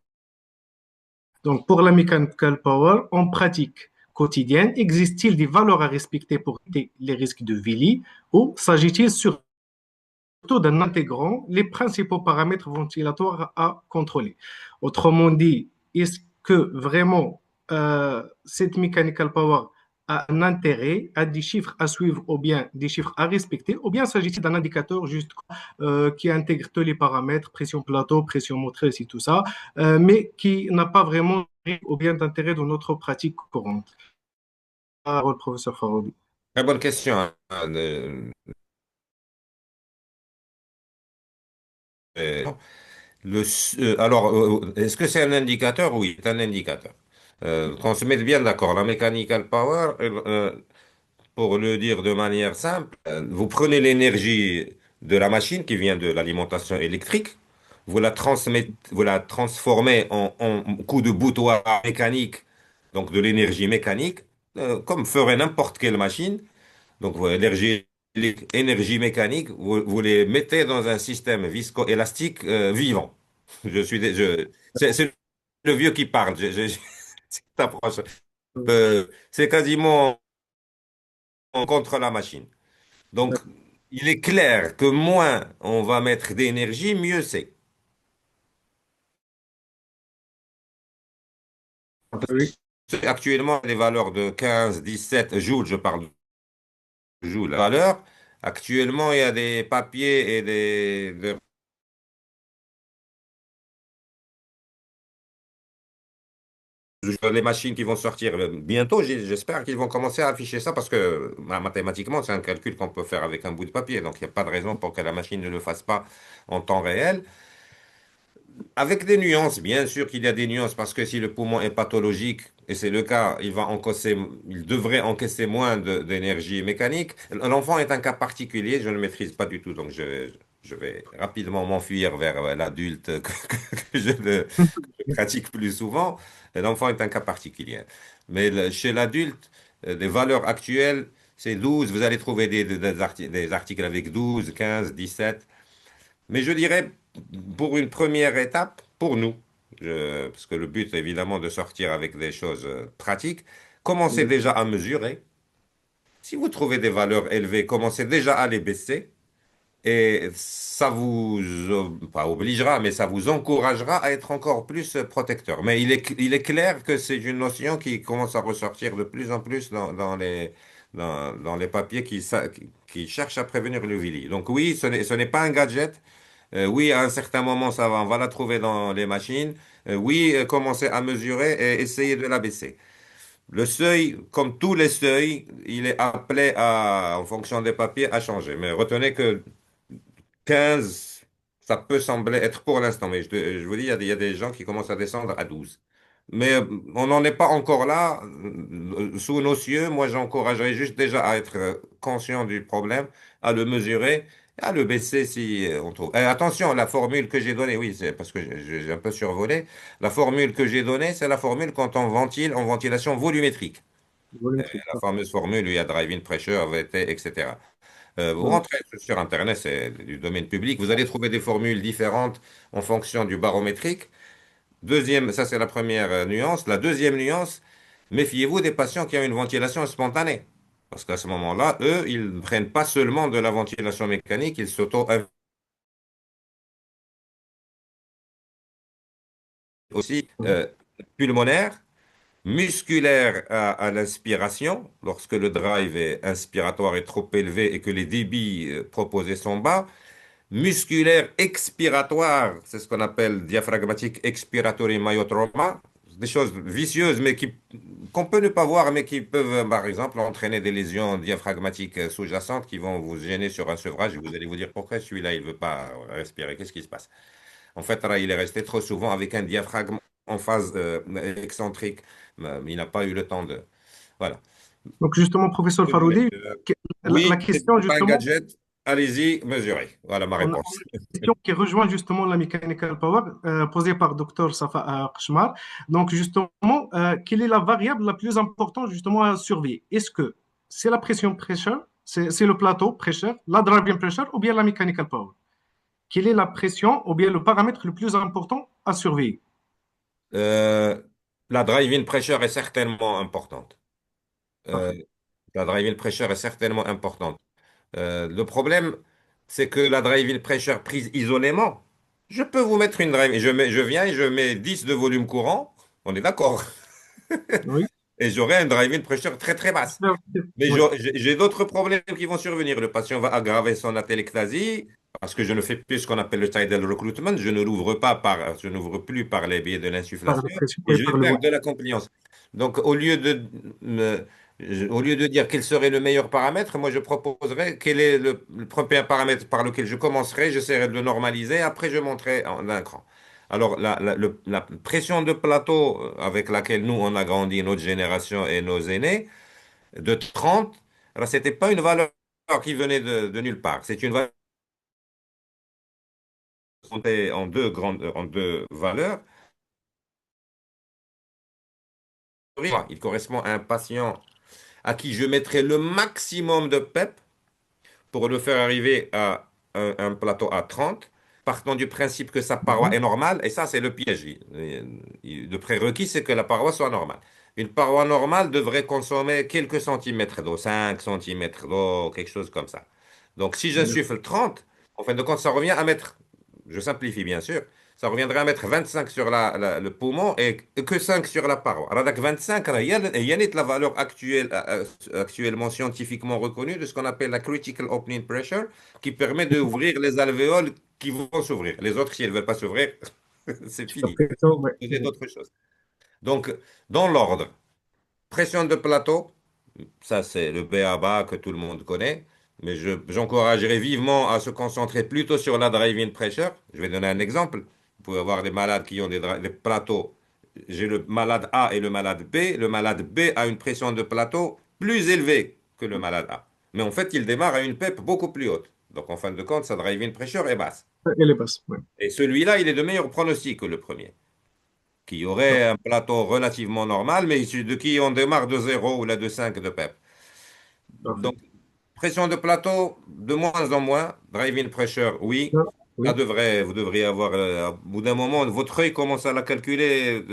[SPEAKER 2] donc pour la mechanical power en pratique quotidienne, existe-t-il des valeurs à respecter pour éviter les risques de Willy ou s'agit-il surtout d'un intégrant les principaux paramètres ventilatoires à contrôler? Autrement dit, est-ce que vraiment cette mechanical power a un intérêt, a des chiffres à suivre ou bien des chiffres à respecter, ou bien s'agit-il d'un indicateur juste qui intègre tous les paramètres, pression plateau, pression motrice et tout ça, mais qui n'a pas vraiment ou bien d'intérêt dans notre pratique courante? Parole, professeur Faroudi.
[SPEAKER 3] Très bonne question, hein. Euh, alors, est-ce que c'est un indicateur? Oui, c'est un indicateur. Qu'on se mette bien d'accord. La mechanical power, pour le dire de manière simple, vous prenez l'énergie de la machine qui vient de l'alimentation électrique, vous la transformez en coup de boutoir mécanique, donc de l'énergie mécanique, comme ferait n'importe quelle machine. Donc, énergie mécanique, vous les mettez dans un système viscoélastique vivant. C'est le vieux qui parle. C'est approche. C'est quasiment contre la machine. Donc, il est clair que moins on va mettre d'énergie, mieux c'est.
[SPEAKER 2] Oui.
[SPEAKER 3] Actuellement, les valeurs de 15, 17 joules, je parle de joules, valeurs. Actuellement, il y a des papiers et les machines qui vont sortir bientôt. J'espère qu'ils vont commencer à afficher ça parce que mathématiquement, c'est un calcul qu'on peut faire avec un bout de papier. Donc, il n'y a pas de raison pour que la machine ne le fasse pas en temps réel. Avec des nuances, bien sûr qu'il y a des nuances, parce que si le poumon est pathologique, et c'est le cas, il devrait encaisser moins d'énergie mécanique. L'enfant est un cas particulier, je ne le maîtrise pas du tout, donc je vais rapidement m'enfuir vers l'adulte que je pratique plus souvent. L'enfant est un cas particulier. Mais chez l'adulte, des valeurs actuelles, c'est 12. Vous allez trouver des articles avec 12, 15, 17. Mais je dirais, pour une première étape, pour nous, parce que le but est évidemment de sortir avec des choses pratiques, commencez déjà à mesurer. Si vous trouvez des valeurs élevées, commencez déjà à les baisser. Et ça vous, pas obligera, mais ça vous encouragera à être encore plus protecteur. Mais il est clair que c'est une notion qui commence à ressortir de plus en plus dans les papiers qui cherchent à prévenir le VILI. Donc oui, ce n'est pas un gadget. Oui, à un certain moment, ça va, on va la trouver dans les machines. Oui, commencer à mesurer et essayer de la baisser. Le seuil, comme tous les seuils, il est appelé à, en fonction des papiers, à changer. Mais retenez que 15, ça peut sembler être pour l'instant, mais je vous dis, il y a des gens qui commencent à descendre à 12. Mais on n'en est pas encore là. Sous nos cieux, moi, j'encouragerais juste déjà à être conscient du problème, à le mesurer Ah, le BC, si on trouve. Attention, la formule que j'ai donnée, oui, c'est parce que j'ai un peu survolé. La formule que j'ai donnée, c'est la formule quand on ventile en ventilation volumétrique.
[SPEAKER 2] Volumétrique.
[SPEAKER 3] La fameuse formule où il y a drive-in pressure, VT, etc. Vous
[SPEAKER 2] Oui.
[SPEAKER 3] rentrez sur Internet, c'est du domaine public, vous allez trouver des formules différentes en fonction du barométrique. Deuxième, ça c'est la première nuance. La deuxième nuance, méfiez-vous des patients qui ont une ventilation spontanée. Parce qu'à ce moment-là, eux, ils ne prennent pas seulement de la ventilation mécanique, ils s'auto aussi pulmonaire, musculaire à l'inspiration, lorsque le drive inspiratoire est trop élevé et que les débits proposés sont bas. Musculaire expiratoire, c'est ce qu'on appelle diaphragmatique expiratory myotrauma. Des choses vicieuses, mais qu'on peut ne pas voir, mais qui peuvent, par exemple, entraîner des lésions diaphragmatiques sous-jacentes qui vont vous gêner sur un sevrage et vous allez vous dire pourquoi celui-là, il veut pas respirer, qu'est-ce qui se passe? En fait, là, il est resté trop souvent avec un diaphragme en phase excentrique. Il n'a pas eu le temps de... Voilà.
[SPEAKER 2] Donc, justement, professeur Faroudi, que- la
[SPEAKER 3] Oui, c'est
[SPEAKER 2] question,
[SPEAKER 3] pas un
[SPEAKER 2] justement,
[SPEAKER 3] gadget. Allez-y, mesurez. Voilà ma
[SPEAKER 2] on a
[SPEAKER 3] réponse.
[SPEAKER 2] une question qui rejoint justement la mechanical power posée par Dr Safa Kashmar. Donc, justement, quelle est la variable la plus importante justement à surveiller? Est-ce que c'est la pression pressure, c'est le plateau pressure, la driving pressure ou bien la mechanical power? Quelle est la pression ou bien le paramètre le plus important à surveiller?
[SPEAKER 3] Euh, la drive-in pressure est certainement importante. Euh,
[SPEAKER 2] Parfait.
[SPEAKER 3] la drive-in pressure est certainement importante. Le problème, c'est que la drive-in pressure prise isolément, je peux vous mettre une drive, je viens et je mets 10 de volume courant, on est d'accord,
[SPEAKER 2] Oui.
[SPEAKER 3] et j'aurai un drive-in pressure très très basse. Mais
[SPEAKER 2] Oui.
[SPEAKER 3] j'ai d'autres problèmes qui vont survenir. Le patient va aggraver son atélectasie parce que je ne fais plus ce qu'on appelle le tidal recruitment. Je n'ouvre plus par les biais de
[SPEAKER 2] Par la
[SPEAKER 3] l'insufflation
[SPEAKER 2] pression
[SPEAKER 3] et
[SPEAKER 2] et
[SPEAKER 3] je vais
[SPEAKER 2] par le
[SPEAKER 3] perdre
[SPEAKER 2] volume.
[SPEAKER 3] de la compliance. Donc, au lieu de dire quel serait le meilleur paramètre, moi je proposerais quel est le premier paramètre par lequel je commencerai. J'essaierai de le normaliser. Après, je monterai en un cran. Alors, la pression de plateau avec laquelle nous, on a grandi, notre génération et nos aînés, de 30, alors c'était pas une valeur qui venait de nulle part. C'est une valeur comptée en deux valeurs. Il correspond à un patient à qui je mettrai le maximum de PEP pour le faire arriver à un plateau à 30, partant du principe que sa paroi
[SPEAKER 2] Mhm.
[SPEAKER 3] est normale, et ça c'est le piège. Le prérequis, c'est que la paroi soit normale. Une paroi normale devrait consommer quelques centimètres d'eau, 5 centimètres d'eau, quelque chose comme ça. Donc si j'insuffle 30, en fin de compte, ça revient à mettre, je simplifie bien sûr, ça reviendrait à mettre 25 sur le poumon et que 5 sur la paroi. Alors, avec 25, il y a la valeur actuelle, actuellement scientifiquement reconnue de ce qu'on appelle la critical opening pressure, qui permet d'ouvrir les alvéoles qui vont s'ouvrir. Les autres, si elles ne veulent pas s'ouvrir, c'est
[SPEAKER 2] La
[SPEAKER 3] fini.
[SPEAKER 2] pression, ouais.
[SPEAKER 3] Vous d'autres choses. Donc, dans l'ordre, pression de plateau, ça c'est le B.A.-ba que tout le monde connaît, mais j'encouragerais vivement à se concentrer plutôt sur la drive-in pressure. Je vais donner un exemple. Vous pouvez avoir des malades qui ont des plateaux. J'ai le malade A et le malade B. Le malade B a une pression de plateau plus élevée que le malade A. Mais en fait, il démarre à une PEP beaucoup plus haute. Donc en fin de compte, sa drive-in pressure est basse.
[SPEAKER 2] Elle est basse. Ouais.
[SPEAKER 3] Et celui-là, il est de meilleur pronostic que le premier, qui aurait un plateau relativement normal, mais de qui on démarre de 0 ou là de 5 de PEP.
[SPEAKER 2] Parfait.
[SPEAKER 3] Donc, pression de plateau, de moins en moins. Drive-in pressure, oui.
[SPEAKER 2] Ah, oui.
[SPEAKER 3] Vous devriez avoir, au bout d'un moment, votre œil commence à la calculer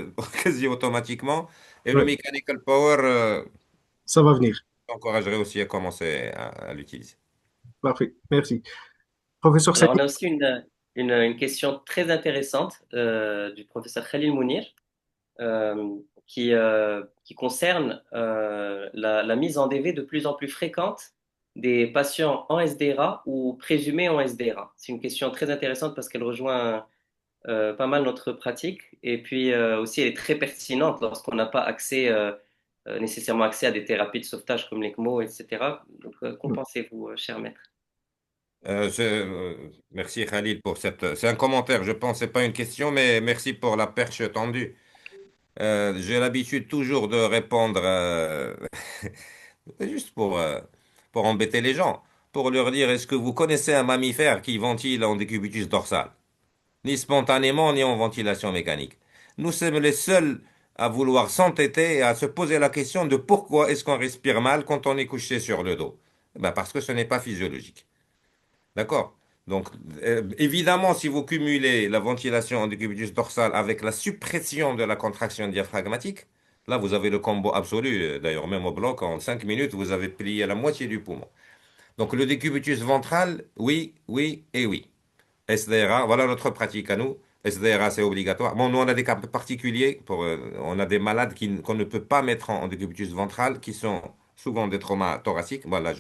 [SPEAKER 3] quasi automatiquement. Et le
[SPEAKER 2] Ouais.
[SPEAKER 3] mechanical power,
[SPEAKER 2] Ça va venir.
[SPEAKER 3] j'encouragerais aussi à commencer à l'utiliser.
[SPEAKER 2] Parfait. Merci. Professeur
[SPEAKER 1] Alors, on
[SPEAKER 2] Saïd.
[SPEAKER 1] a aussi une question très intéressante du professeur Khalil Mounir qui concerne la mise en DV de plus en plus fréquente des patients en SDRA ou présumés en SDRA. C'est une question très intéressante parce qu'elle rejoint pas mal notre pratique et puis aussi elle est très pertinente lorsqu'on n'a pas nécessairement accès à des thérapies de sauvetage comme l'ECMO, etc. Donc, qu'en pensez-vous, cher maître?
[SPEAKER 3] Merci Khalid pour cette. C'est un commentaire, je pense, c'est pas une question, mais merci pour la perche tendue. J'ai l'habitude toujours de répondre juste pour embêter les gens. pour leur dire, est-ce que vous connaissez un mammifère qui ventile en décubitus dorsal? Ni spontanément, ni en ventilation mécanique. Nous sommes les seuls à vouloir s'entêter et à se poser la question de pourquoi est-ce qu'on respire mal quand on est couché sur le dos. Ben parce que ce n'est pas physiologique. D'accord? Donc, évidemment, si vous cumulez la ventilation en décubitus dorsal avec la suppression de la contraction diaphragmatique, là, vous avez le combo absolu. D'ailleurs, même au bloc, en 5 minutes, vous avez plié la moitié du poumon. Donc, le décubitus ventral, oui, oui et oui. SDRA, voilà notre pratique à nous. SDRA, c'est obligatoire. Bon, nous, on a des cas particuliers. On a des malades qu'on ne peut pas mettre en décubitus ventral, qui sont souvent des traumas thoraciques. Voilà,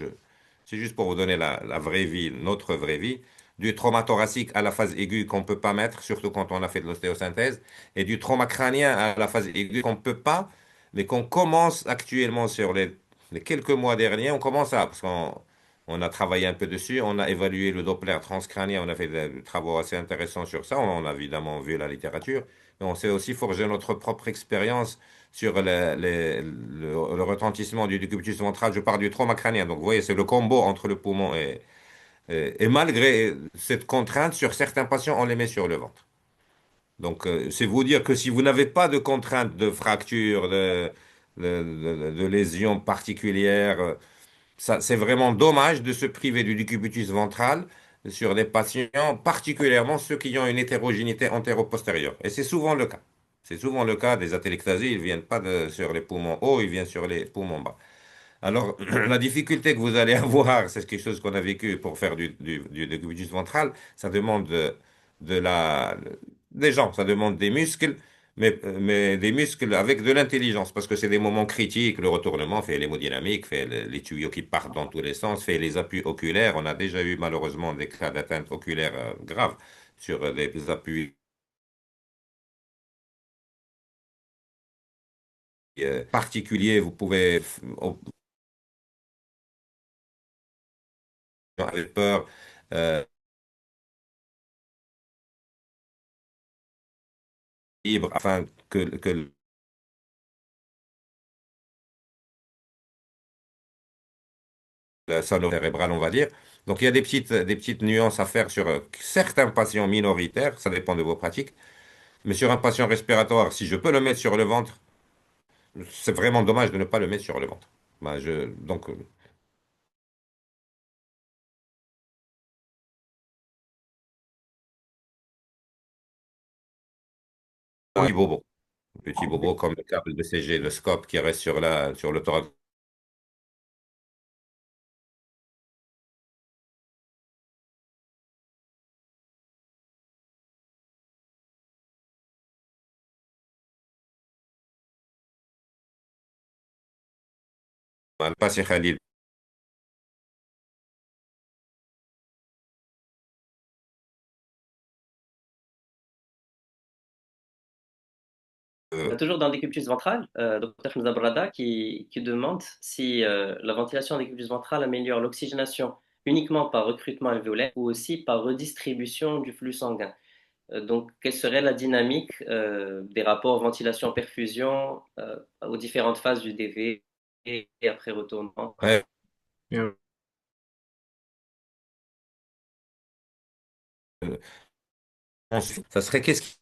[SPEAKER 3] c'est juste pour vous donner la vraie vie, notre vraie vie. Du trauma thoracique à la phase aiguë qu'on ne peut pas mettre, surtout quand on a fait de l'ostéosynthèse. Et du trauma crânien à la phase aiguë qu'on ne peut pas, mais qu'on commence actuellement sur les quelques mois derniers. On commence à, parce qu'on a travaillé un peu dessus, on a évalué le Doppler transcrânien, on a fait des travaux assez intéressants sur ça, on a évidemment vu la littérature, mais on s'est aussi forgé notre propre expérience sur le retentissement du décubitus ventral. Je parle du trauma crânien, donc vous voyez, c'est le combo entre le poumon et malgré cette contrainte, sur certains patients, on les met sur le ventre. Donc, c'est vous dire que si vous n'avez pas de contrainte de fracture, de lésions particulières, ça, c'est vraiment dommage de se priver du décubitus ventral sur des patients, particulièrement ceux qui ont une hétérogénéité antéro-postérieure. Et c'est souvent le cas. C'est souvent le cas des atélectasies, ils ne viennent pas sur les poumons hauts, ils viennent sur les poumons bas. Alors, la difficulté que vous allez avoir, c'est quelque chose qu'on a vécu pour faire du décubitus ventral, ça demande de des gens, ça demande des muscles, mais des muscles avec de l'intelligence, parce que c'est des moments critiques, le retournement fait l'hémodynamique, fait les tuyaux qui partent dans tous les sens, fait les appuis oculaires. On a déjà eu malheureusement des cas d'atteinte oculaire grave sur des appuis particuliers. Vous pouvez, avoir peur. euh, Libre afin que la zone cérébrale, on va dire. Donc, il y a des petites nuances à faire sur certains patients minoritaires, ça dépend de vos pratiques. Mais sur un patient respiratoire, si je peux le mettre sur le ventre, c'est vraiment dommage de ne pas le mettre sur le ventre. Ben, donc, petit bobo. Petit bobo comme le câble de CG, le scope qui reste sur le thorax. Le patient Khalil.
[SPEAKER 1] On a toujours dans le décubitus ventral, Dr Hamza Brada qui demande si la ventilation en décubitus ventral améliore l'oxygénation uniquement par recrutement alvéolaire ou aussi par redistribution du flux sanguin. Donc, quelle serait la dynamique des rapports ventilation-perfusion aux différentes phases du DV et après retournement?
[SPEAKER 3] Ouais.
[SPEAKER 2] Bien.
[SPEAKER 3] Ensuite, ça serait qu'est-ce qui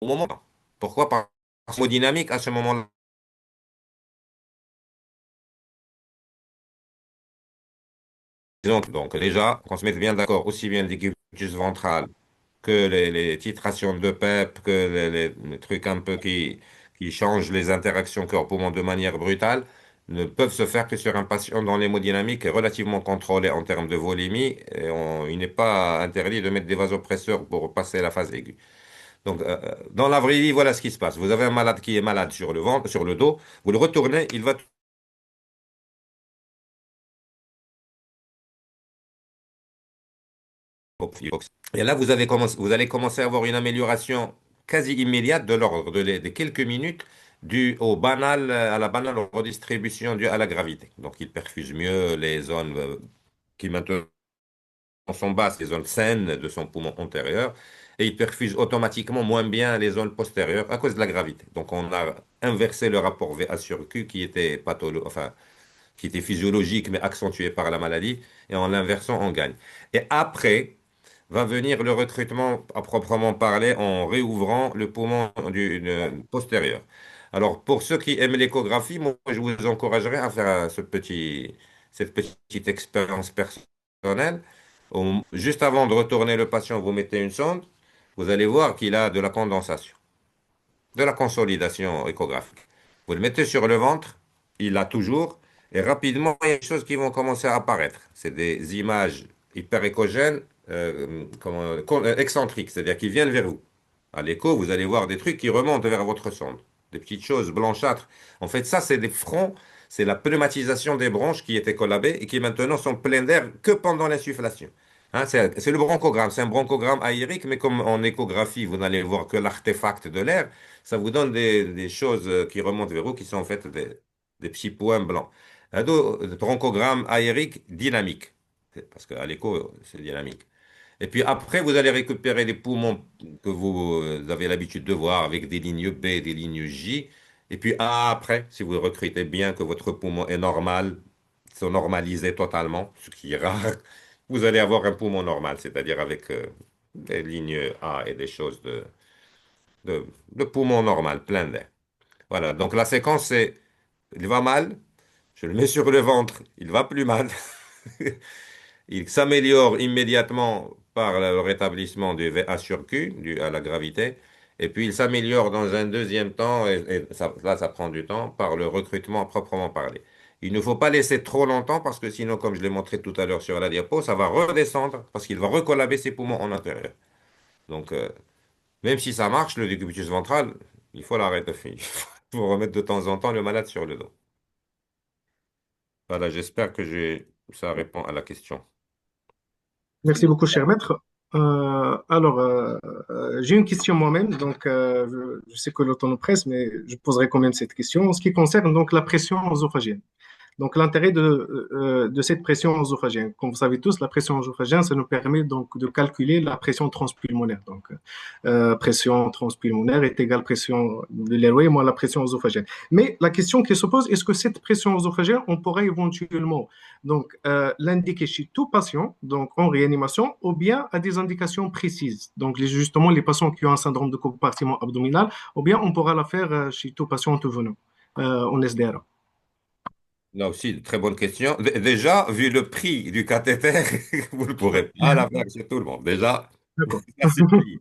[SPEAKER 3] au moment. Pourquoi? Parce que dynamique à ce moment-là. Donc déjà, qu'on se mette bien d'accord, aussi bien le décubitus ventral que les titrations de PEP, que les trucs un peu qui changent les interactions corps-poumon de manière brutale, ne peuvent se faire que sur un patient dont l'hémodynamique est relativement contrôlée en termes de volémie. Et il n'est pas interdit de mettre des vasopresseurs pour passer la phase aiguë. Donc, dans la vraie vie, voilà ce qui se passe. Vous avez un malade qui est malade sur le ventre, sur le dos, vous le retournez, il va et là, vous allez commencer à avoir une amélioration quasi immédiate de l'ordre des quelques minutes due à la banale redistribution due à la gravité. Donc, il perfuse mieux les zones qui maintenant sont basses, les zones saines de son poumon antérieur. et il perfuse automatiquement moins bien les zones postérieures à cause de la gravité. Donc on a inversé le rapport VA sur Q qui était enfin, qui était physiologique mais accentué par la maladie, et en l'inversant, on gagne. Et après va venir le recrutement à proprement parler en réouvrant le poumon postérieur. Alors, pour ceux qui aiment l'échographie, moi, je vous encouragerais à faire cette petite expérience personnelle. Juste avant de retourner le patient, vous mettez une sonde, vous allez voir qu'il a de la condensation, de la consolidation échographique. Vous le mettez sur le ventre, il l'a toujours, et rapidement, il y a des choses qui vont commencer à apparaître. C'est des images hyperéchogènes, excentriques, c'est-à-dire qui viennent vers vous. À l'écho, vous allez voir des trucs qui remontent vers votre sonde, des petites choses blanchâtres. En fait, ça, c'est des fronts, c'est la pneumatisation des bronches qui étaient collabées et qui maintenant sont pleines d'air que pendant l'insufflation. Hein, c'est le bronchogramme, c'est un bronchogramme aérique, mais comme en échographie, vous n'allez voir que l'artefact de l'air, ça vous donne des choses qui remontent vers vous, qui sont en fait des petits points blancs. Un bronchogramme aérique dynamique, parce qu'à l'écho, c'est dynamique. Et puis après, vous allez récupérer les poumons que vous avez l'habitude de voir avec des lignes B, des lignes J. Et puis après, si vous recrutez bien que votre poumon est normal, sont normalisés totalement, ce qui est rare, vous allez avoir un poumon normal, c'est-à-dire avec des lignes A et des choses de poumon normal, plein d'air. Voilà, donc la séquence, c'est, il va mal, je le mets sur le ventre, il va plus mal. Il s'améliore immédiatement par le rétablissement du VA sur Q, dû à la gravité, et puis il s'améliore dans un deuxième temps, et là ça prend du temps, par le recrutement à proprement parler. Il ne faut pas laisser trop longtemps parce que sinon, comme je l'ai montré tout à l'heure sur la diapo, ça va redescendre parce qu'il va recollaber ses poumons en intérieur. Donc, même si ça marche, le décubitus ventral, il faut l'arrêter. Il faut remettre de temps en temps le malade sur le dos. Voilà, j'espère que ça répond à la question.
[SPEAKER 2] Merci beaucoup, cher maître. Alors, j'ai une question moi-même, donc je sais que le temps nous presse, mais je poserai quand même cette question en ce qui concerne donc la pression œsophagienne. Donc, l'intérêt de cette pression œsophagienne, comme vous savez tous, la pression œsophagienne, ça nous permet donc de calculer la pression transpulmonaire. Donc, pression transpulmonaire est égale pression de l'airway moins la pression œsophagienne. Mais la question qui se pose, est-ce que cette pression œsophagienne, on pourrait éventuellement donc l'indiquer chez tout patient, donc en réanimation, ou bien à des indications précises. Donc, justement, les patients qui ont un syndrome de compartiment abdominal, ou bien on pourra la faire chez tout patient en tout venant en SDRA.
[SPEAKER 3] Là aussi, très bonne question. Déjà, vu le prix du cathéter, vous ne pourrez pas la faire sur tout le monde. Déjà,
[SPEAKER 2] D'accord.
[SPEAKER 3] ça, c'est plié.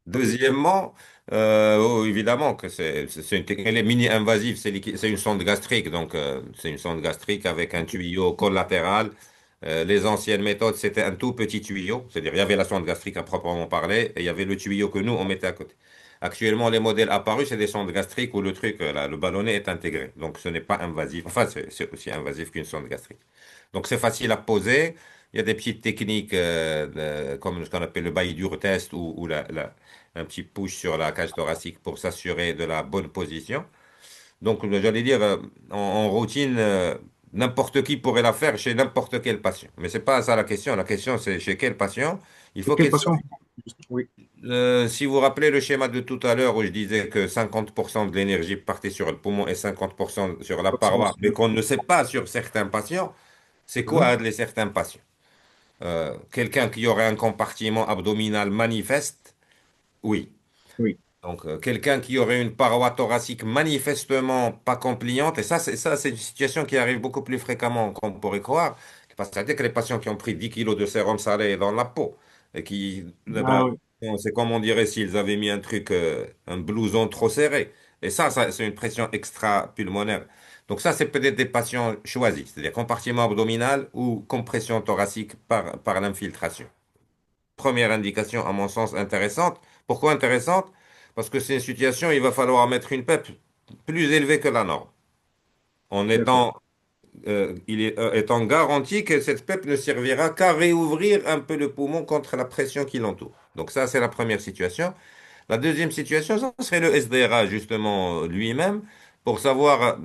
[SPEAKER 3] Deuxièmement, oh, évidemment que c'est une technique, elle est mini-invasive, c'est une sonde gastrique, donc c'est une sonde gastrique avec un tuyau collatéral. Les anciennes méthodes, c'était un tout petit tuyau, c'est-à-dire il y avait la sonde gastrique à proprement parler, et il y avait le tuyau que nous, on mettait à côté. Actuellement, les modèles apparus, c'est des sondes gastriques où le truc, là, le ballonnet est intégré, donc ce n'est pas invasif. Enfin, c'est aussi invasif qu'une sonde gastrique. Donc c'est facile à poser. Il y a des petites techniques comme ce qu'on appelle le Bailly-Dur test ou un petit push sur la cage thoracique pour s'assurer de la bonne position. Donc, j'allais dire, en routine, n'importe qui pourrait la faire chez n'importe quel patient. Mais c'est pas ça la question. La question, c'est chez quel patient. Il
[SPEAKER 2] Et
[SPEAKER 3] faut
[SPEAKER 2] quel
[SPEAKER 3] qu'il soit.
[SPEAKER 2] patient? Oui,
[SPEAKER 3] Si vous vous rappelez le schéma de tout à l'heure où je disais que 50% de l'énergie partait sur le poumon et 50% sur la paroi, mais qu'on ne sait pas sur certains patients, c'est quoi les certains patients? Quelqu'un qui aurait un compartiment abdominal manifeste, oui.
[SPEAKER 2] oui,
[SPEAKER 3] Donc, quelqu'un qui aurait une paroi thoracique manifestement pas compliante, et c'est une situation qui arrive beaucoup plus fréquemment qu'on pourrait croire, parce que c'est-à-dire que les patients qui ont pris 10 kilos de sérum salé dans la peau, et qui,
[SPEAKER 2] ah,
[SPEAKER 3] ben,
[SPEAKER 2] oui,
[SPEAKER 3] c'est comme on dirait s'ils avaient mis un truc, un blouson trop serré. Et ça, c'est une pression extra-pulmonaire. Donc ça, c'est peut-être des patients choisis, c'est-à-dire compartiment abdominal ou compression thoracique par l'infiltration. Première indication, à mon sens, intéressante. Pourquoi intéressante? Parce que c'est une situation, il va falloir mettre une PEP plus élevée que la norme, en
[SPEAKER 2] d'accord,
[SPEAKER 3] étant garanti que cette PEP ne servira qu'à réouvrir un peu le poumon contre la pression qui l'entoure. Donc ça, c'est la première situation. La deuxième situation, ça serait le SDRA, justement, lui-même, pour savoir,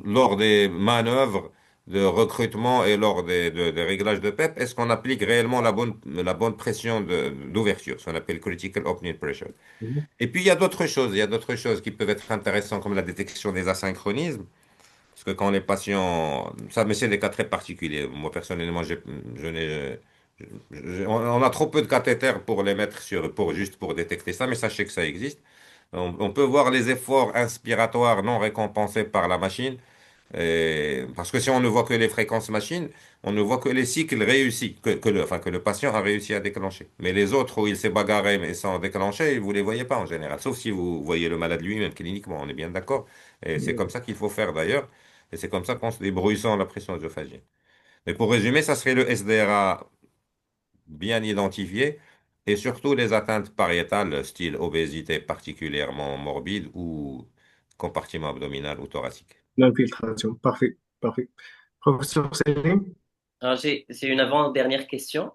[SPEAKER 3] lors des manœuvres, de recrutement et lors des réglages de PEP, est-ce qu'on applique réellement la bonne pression d'ouverture, ce qu'on appelle critical opening pressure.
[SPEAKER 2] Mhm.
[SPEAKER 3] Et puis il y a d'autres choses qui peuvent être intéressantes comme la détection des asynchronismes. Parce que quand les patients, ça, mais c'est des cas très particuliers. Moi, personnellement, je n'ai, on a trop peu de cathéters pour les mettre juste pour détecter ça, mais sachez que ça existe. On peut voir les efforts inspiratoires non récompensés par la machine. Parce que si on ne voit que les fréquences machines, on ne voit que les cycles réussis, que le patient a réussi à déclencher. Mais les autres où il s'est bagarré mais sans déclencher, vous ne les voyez pas en général. Sauf si vous voyez le malade lui-même cliniquement, on est bien d'accord. Et c'est comme ça qu'il faut faire d'ailleurs. Et c'est comme ça qu'on se débrouille sans la pression œsophagienne. Mais pour résumer, ça serait le SDRA bien identifié et surtout les atteintes pariétales, style obésité particulièrement morbide ou compartiment abdominal ou thoracique.
[SPEAKER 2] L'infiltration, parfait, parfait. Professeur Selim,
[SPEAKER 1] Alors, j'ai une avant-dernière question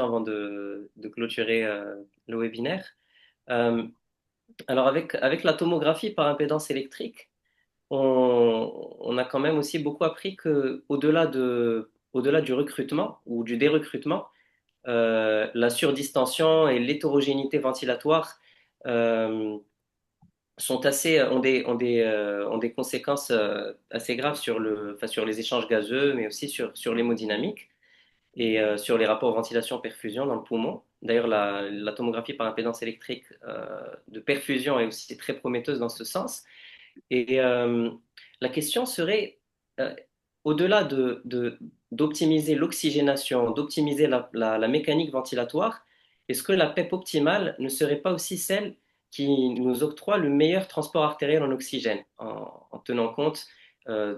[SPEAKER 1] avant de clôturer le webinaire. Euh, alors, avec la tomographie par impédance électrique, on a quand même aussi beaucoup appris que au-delà du recrutement ou du dérecrutement, la surdistension et l'hétérogénéité ventilatoire euh, ont des conséquences assez graves sur les échanges gazeux, mais aussi sur l'hémodynamique et sur les rapports ventilation-perfusion dans le poumon. D'ailleurs, la tomographie par impédance électrique de perfusion est aussi très prometteuse dans ce sens. Et la question serait, euh, au-delà d'optimiser l'oxygénation, d'optimiser la mécanique ventilatoire, est-ce que la PEP optimale ne serait pas aussi celle qui nous octroie le meilleur transport artériel en oxygène, en tenant compte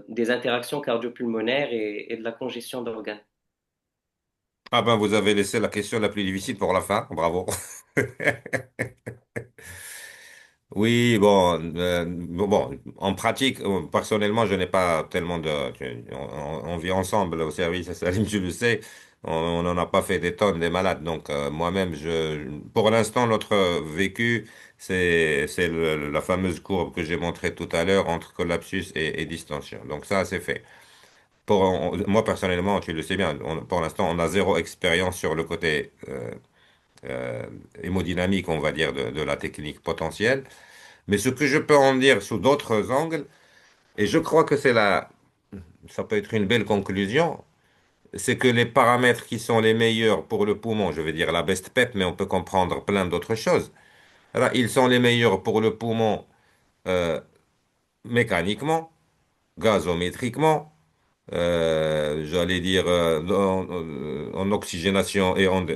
[SPEAKER 1] des interactions cardiopulmonaires et de la congestion d'organes?
[SPEAKER 3] Ah ben, vous avez laissé la question la plus difficile pour la fin. Bravo. Oui, en pratique, personnellement, je n'ai pas tellement on vit ensemble au service, Salim, tu le sais, on n'en a pas fait des tonnes, des malades. Donc, moi-même, pour l'instant, notre vécu, c'est la fameuse courbe que j'ai montrée tout à l'heure entre collapsus et distension. Donc, ça, c'est fait. Moi, personnellement, tu le sais bien, pour l'instant, on a zéro expérience sur le côté euh, hémodynamique, on va dire, de la technique potentielle. Mais ce que je peux en dire sous d'autres angles, et je crois que ça peut être une belle conclusion, c'est que les paramètres qui sont les meilleurs pour le poumon, je vais dire la best PEP, mais on peut comprendre plein d'autres choses. Là, ils sont les meilleurs pour le poumon euh, mécaniquement, gazométriquement, j'allais dire en oxygénation et en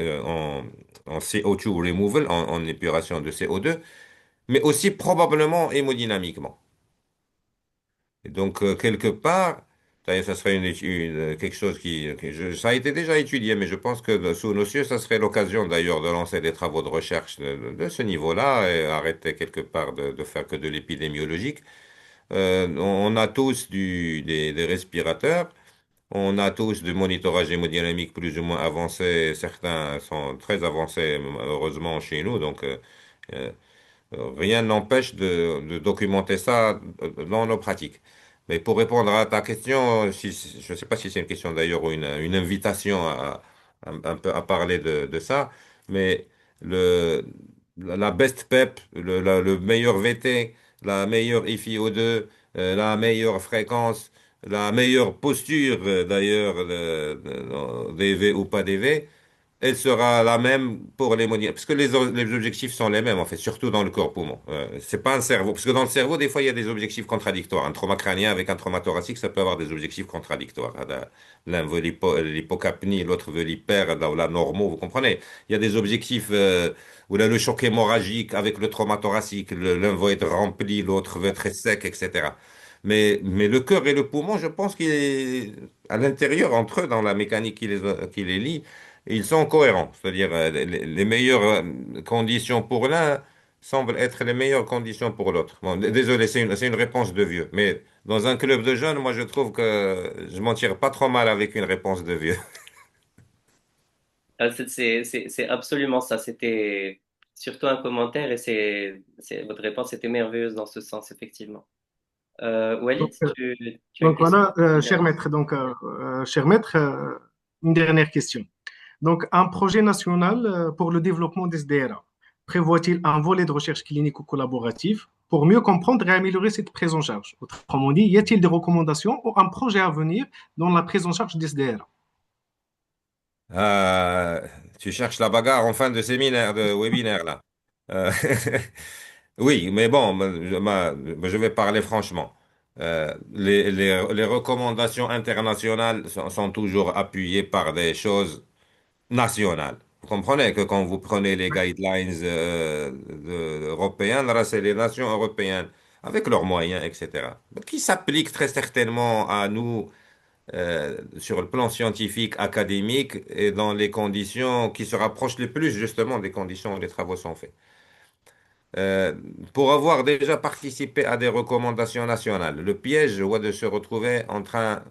[SPEAKER 3] CO2 removal, en épuration de CO2, mais aussi probablement hémodynamiquement. Et donc, quelque part, ça serait quelque chose ça a été déjà étudié, mais je pense que sous nos cieux, ça serait l'occasion d'ailleurs de lancer des travaux de recherche de ce niveau-là et arrêter quelque part de faire que de l'épidémiologique. On a tous des respirateurs. On a tous du monitorage hémodynamique plus ou moins avancé. Certains sont très avancés, heureusement, chez nous. Donc, euh, rien n'empêche de documenter ça dans nos pratiques. Mais pour répondre à ta question, je ne sais pas si c'est une question d'ailleurs ou une invitation un peu à parler de ça, mais le, la best PEP, le meilleur VT, la meilleure FiO2, la meilleure fréquence, la meilleure posture d'ailleurs, DV ou pas DV, elle sera la même pour les modifier. Parce que les objectifs sont les mêmes, en fait, surtout dans le corps poumon. C'est pas un cerveau. Parce que dans le cerveau, des fois, il y a des objectifs contradictoires. Un trauma crânien avec un trauma thoracique, ça peut avoir des objectifs contradictoires. L'un veut l'hypocapnie, l'autre veut l'hyper, ou la normaux, vous comprenez? Il y a des objectifs où là, le choc hémorragique avec le trauma thoracique, l'un veut être rempli, l'autre veut être sec, etc. Mais le cœur et le poumon, je pense qu'il est à l'intérieur, entre eux, dans la mécanique qui les lie. Ils sont cohérents, c'est-à-dire les meilleures conditions pour l'un semblent être les meilleures conditions pour l'autre. Bon, désolé, c'est une réponse de vieux, mais dans un club de jeunes, moi je trouve que je m'en tire pas trop mal avec une réponse de vieux.
[SPEAKER 1] C'est absolument ça. C'était surtout un commentaire et votre réponse était merveilleuse dans ce sens, effectivement. Walid,
[SPEAKER 2] Donc,
[SPEAKER 1] tu as une question?
[SPEAKER 2] voilà, cher maître, cher maître, une dernière question. Donc, un projet national pour le développement des SDRA prévoit-il un volet de recherche clinique ou collaborative pour mieux comprendre et améliorer cette prise en charge? Autrement dit, y a-t-il des recommandations ou un projet à venir dans la prise en charge des SDRA?
[SPEAKER 3] Euh, Tu cherches la bagarre en fin de séminaire, de webinaire, là. Euh, oui, mais bon, je vais parler franchement. Les recommandations internationales sont toujours appuyées par des choses nationales. Vous comprenez que quand vous prenez les guidelines européennes, là, c'est les nations européennes, avec leurs moyens, etc., qui s'appliquent très certainement à nous sur le plan scientifique, académique et dans les conditions qui se rapprochent le plus justement des conditions où les travaux sont faits. Euh, pour avoir déjà participé à des recommandations nationales, le piège ouais, de se retrouver en train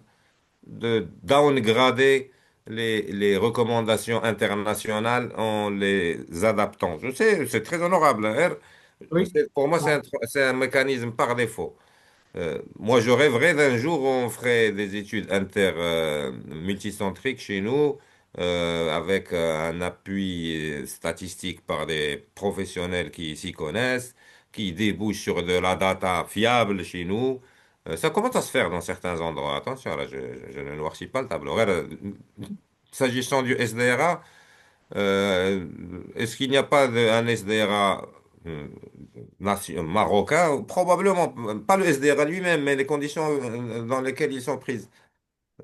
[SPEAKER 3] de downgrader les recommandations internationales en les adaptant. Je sais, c'est très honorable, hein.
[SPEAKER 2] Oui.
[SPEAKER 3] Pour moi, c'est un mécanisme par défaut. Moi, je rêverais d'un jour où on ferait des études multicentriques chez nous, avec un appui statistique par des professionnels qui s'y connaissent, qui débouchent sur de la data fiable chez nous. Ça commence à se faire dans certains endroits. Attention, là, je ne noircis pas le tableau. Regarde, s'agissant du SDRA, est-ce qu'il n'y a pas un SDRA marocain? Probablement, pas le SDRA lui-même, mais les conditions dans lesquelles ils sont prises.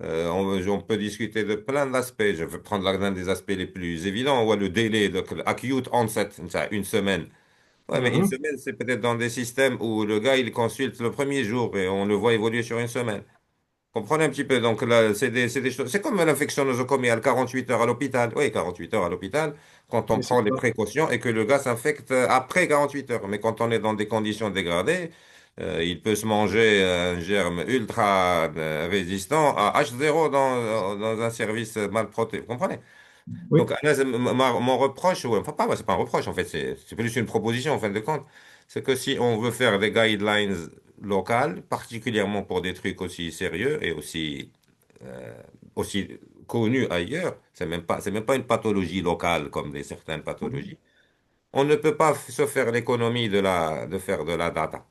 [SPEAKER 3] On peut discuter de plein d'aspects. Je vais prendre l'un des aspects les plus évidents, ouais, le délai, donc le acute onset, ça, une semaine. Ouais, mais une
[SPEAKER 2] Mhm.
[SPEAKER 3] semaine, c'est peut-être dans des systèmes où le gars, il consulte le premier jour et on le voit évoluer sur une semaine. Comprenez un petit peu. Donc là, c'est des choses. C'est comme l'infection nosocomiale, 48 heures à l'hôpital. Oui, 48 heures à l'hôpital, quand on
[SPEAKER 2] Oui, c'est
[SPEAKER 3] prend les
[SPEAKER 2] ça.
[SPEAKER 3] précautions et que le gars s'infecte après 48 heures. Mais quand on est dans des conditions dégradées, il peut se manger un germe ultra résistant à H0 dans un service mal protégé. Vous comprenez?
[SPEAKER 2] Oui,
[SPEAKER 3] Donc, Anas, mon reproche, enfin pas, c'est pas un reproche en fait, c'est plus une proposition en fin de compte, c'est que si on veut faire des guidelines locales, particulièrement pour des trucs aussi sérieux et aussi connus ailleurs, c'est même pas une pathologie locale comme certaines pathologies, on ne peut pas se faire l'économie de faire de la data.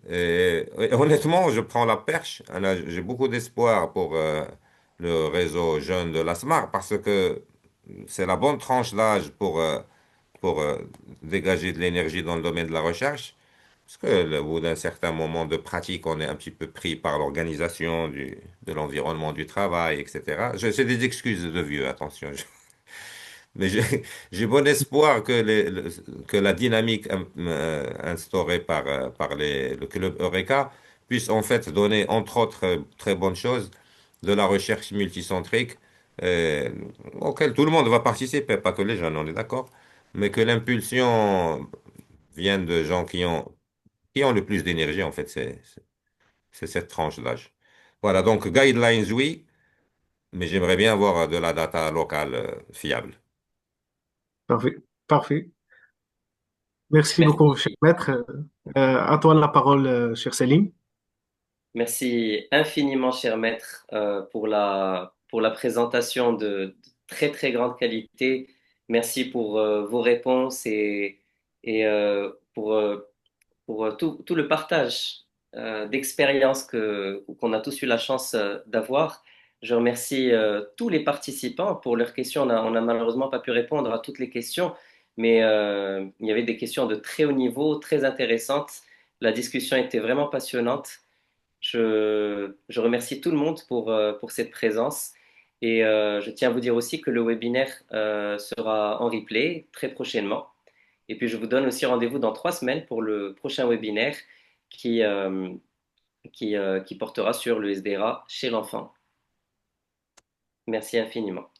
[SPEAKER 3] Et honnêtement, je prends la perche. J'ai beaucoup d'espoir pour le réseau jeune de la SMAR parce que c'est la bonne tranche d'âge pour dégager de l'énergie dans le domaine de la recherche. Parce que au bout d'un certain moment de pratique, on est un petit peu pris par l'organisation de l'environnement du travail, etc. C'est des excuses de vieux, attention. Mais j'ai bon espoir que la dynamique instaurée par le club Eureka puisse en fait donner, entre autres très bonnes choses, de la recherche multicentrique euh, auquel tout le monde va participer, pas que les jeunes, on est d'accord, mais que l'impulsion vienne de gens qui ont le plus d'énergie, en fait, c'est cette tranche d'âge. Voilà, donc guidelines, oui, mais j'aimerais bien avoir de la data locale fiable.
[SPEAKER 2] parfait. Parfait. Merci beaucoup, cher
[SPEAKER 1] Merci.
[SPEAKER 2] maître. À toi la parole, cher Salim.
[SPEAKER 1] Merci infiniment, cher maître, pour la présentation de très très grande qualité. Merci pour vos réponses et pour tout le partage d'expériences qu'on a tous eu la chance d'avoir. Je remercie tous les participants pour leurs questions. On a malheureusement pas pu répondre à toutes les questions, mais il y avait des questions de très haut niveau, très intéressantes. La discussion était vraiment passionnante. Je remercie tout le monde pour cette présence et je tiens à vous dire aussi que le webinaire sera en replay très prochainement. Et puis je vous donne aussi rendez-vous dans 3 semaines pour le prochain webinaire qui, euh, qui portera sur le SDRA chez l'enfant. Merci infiniment.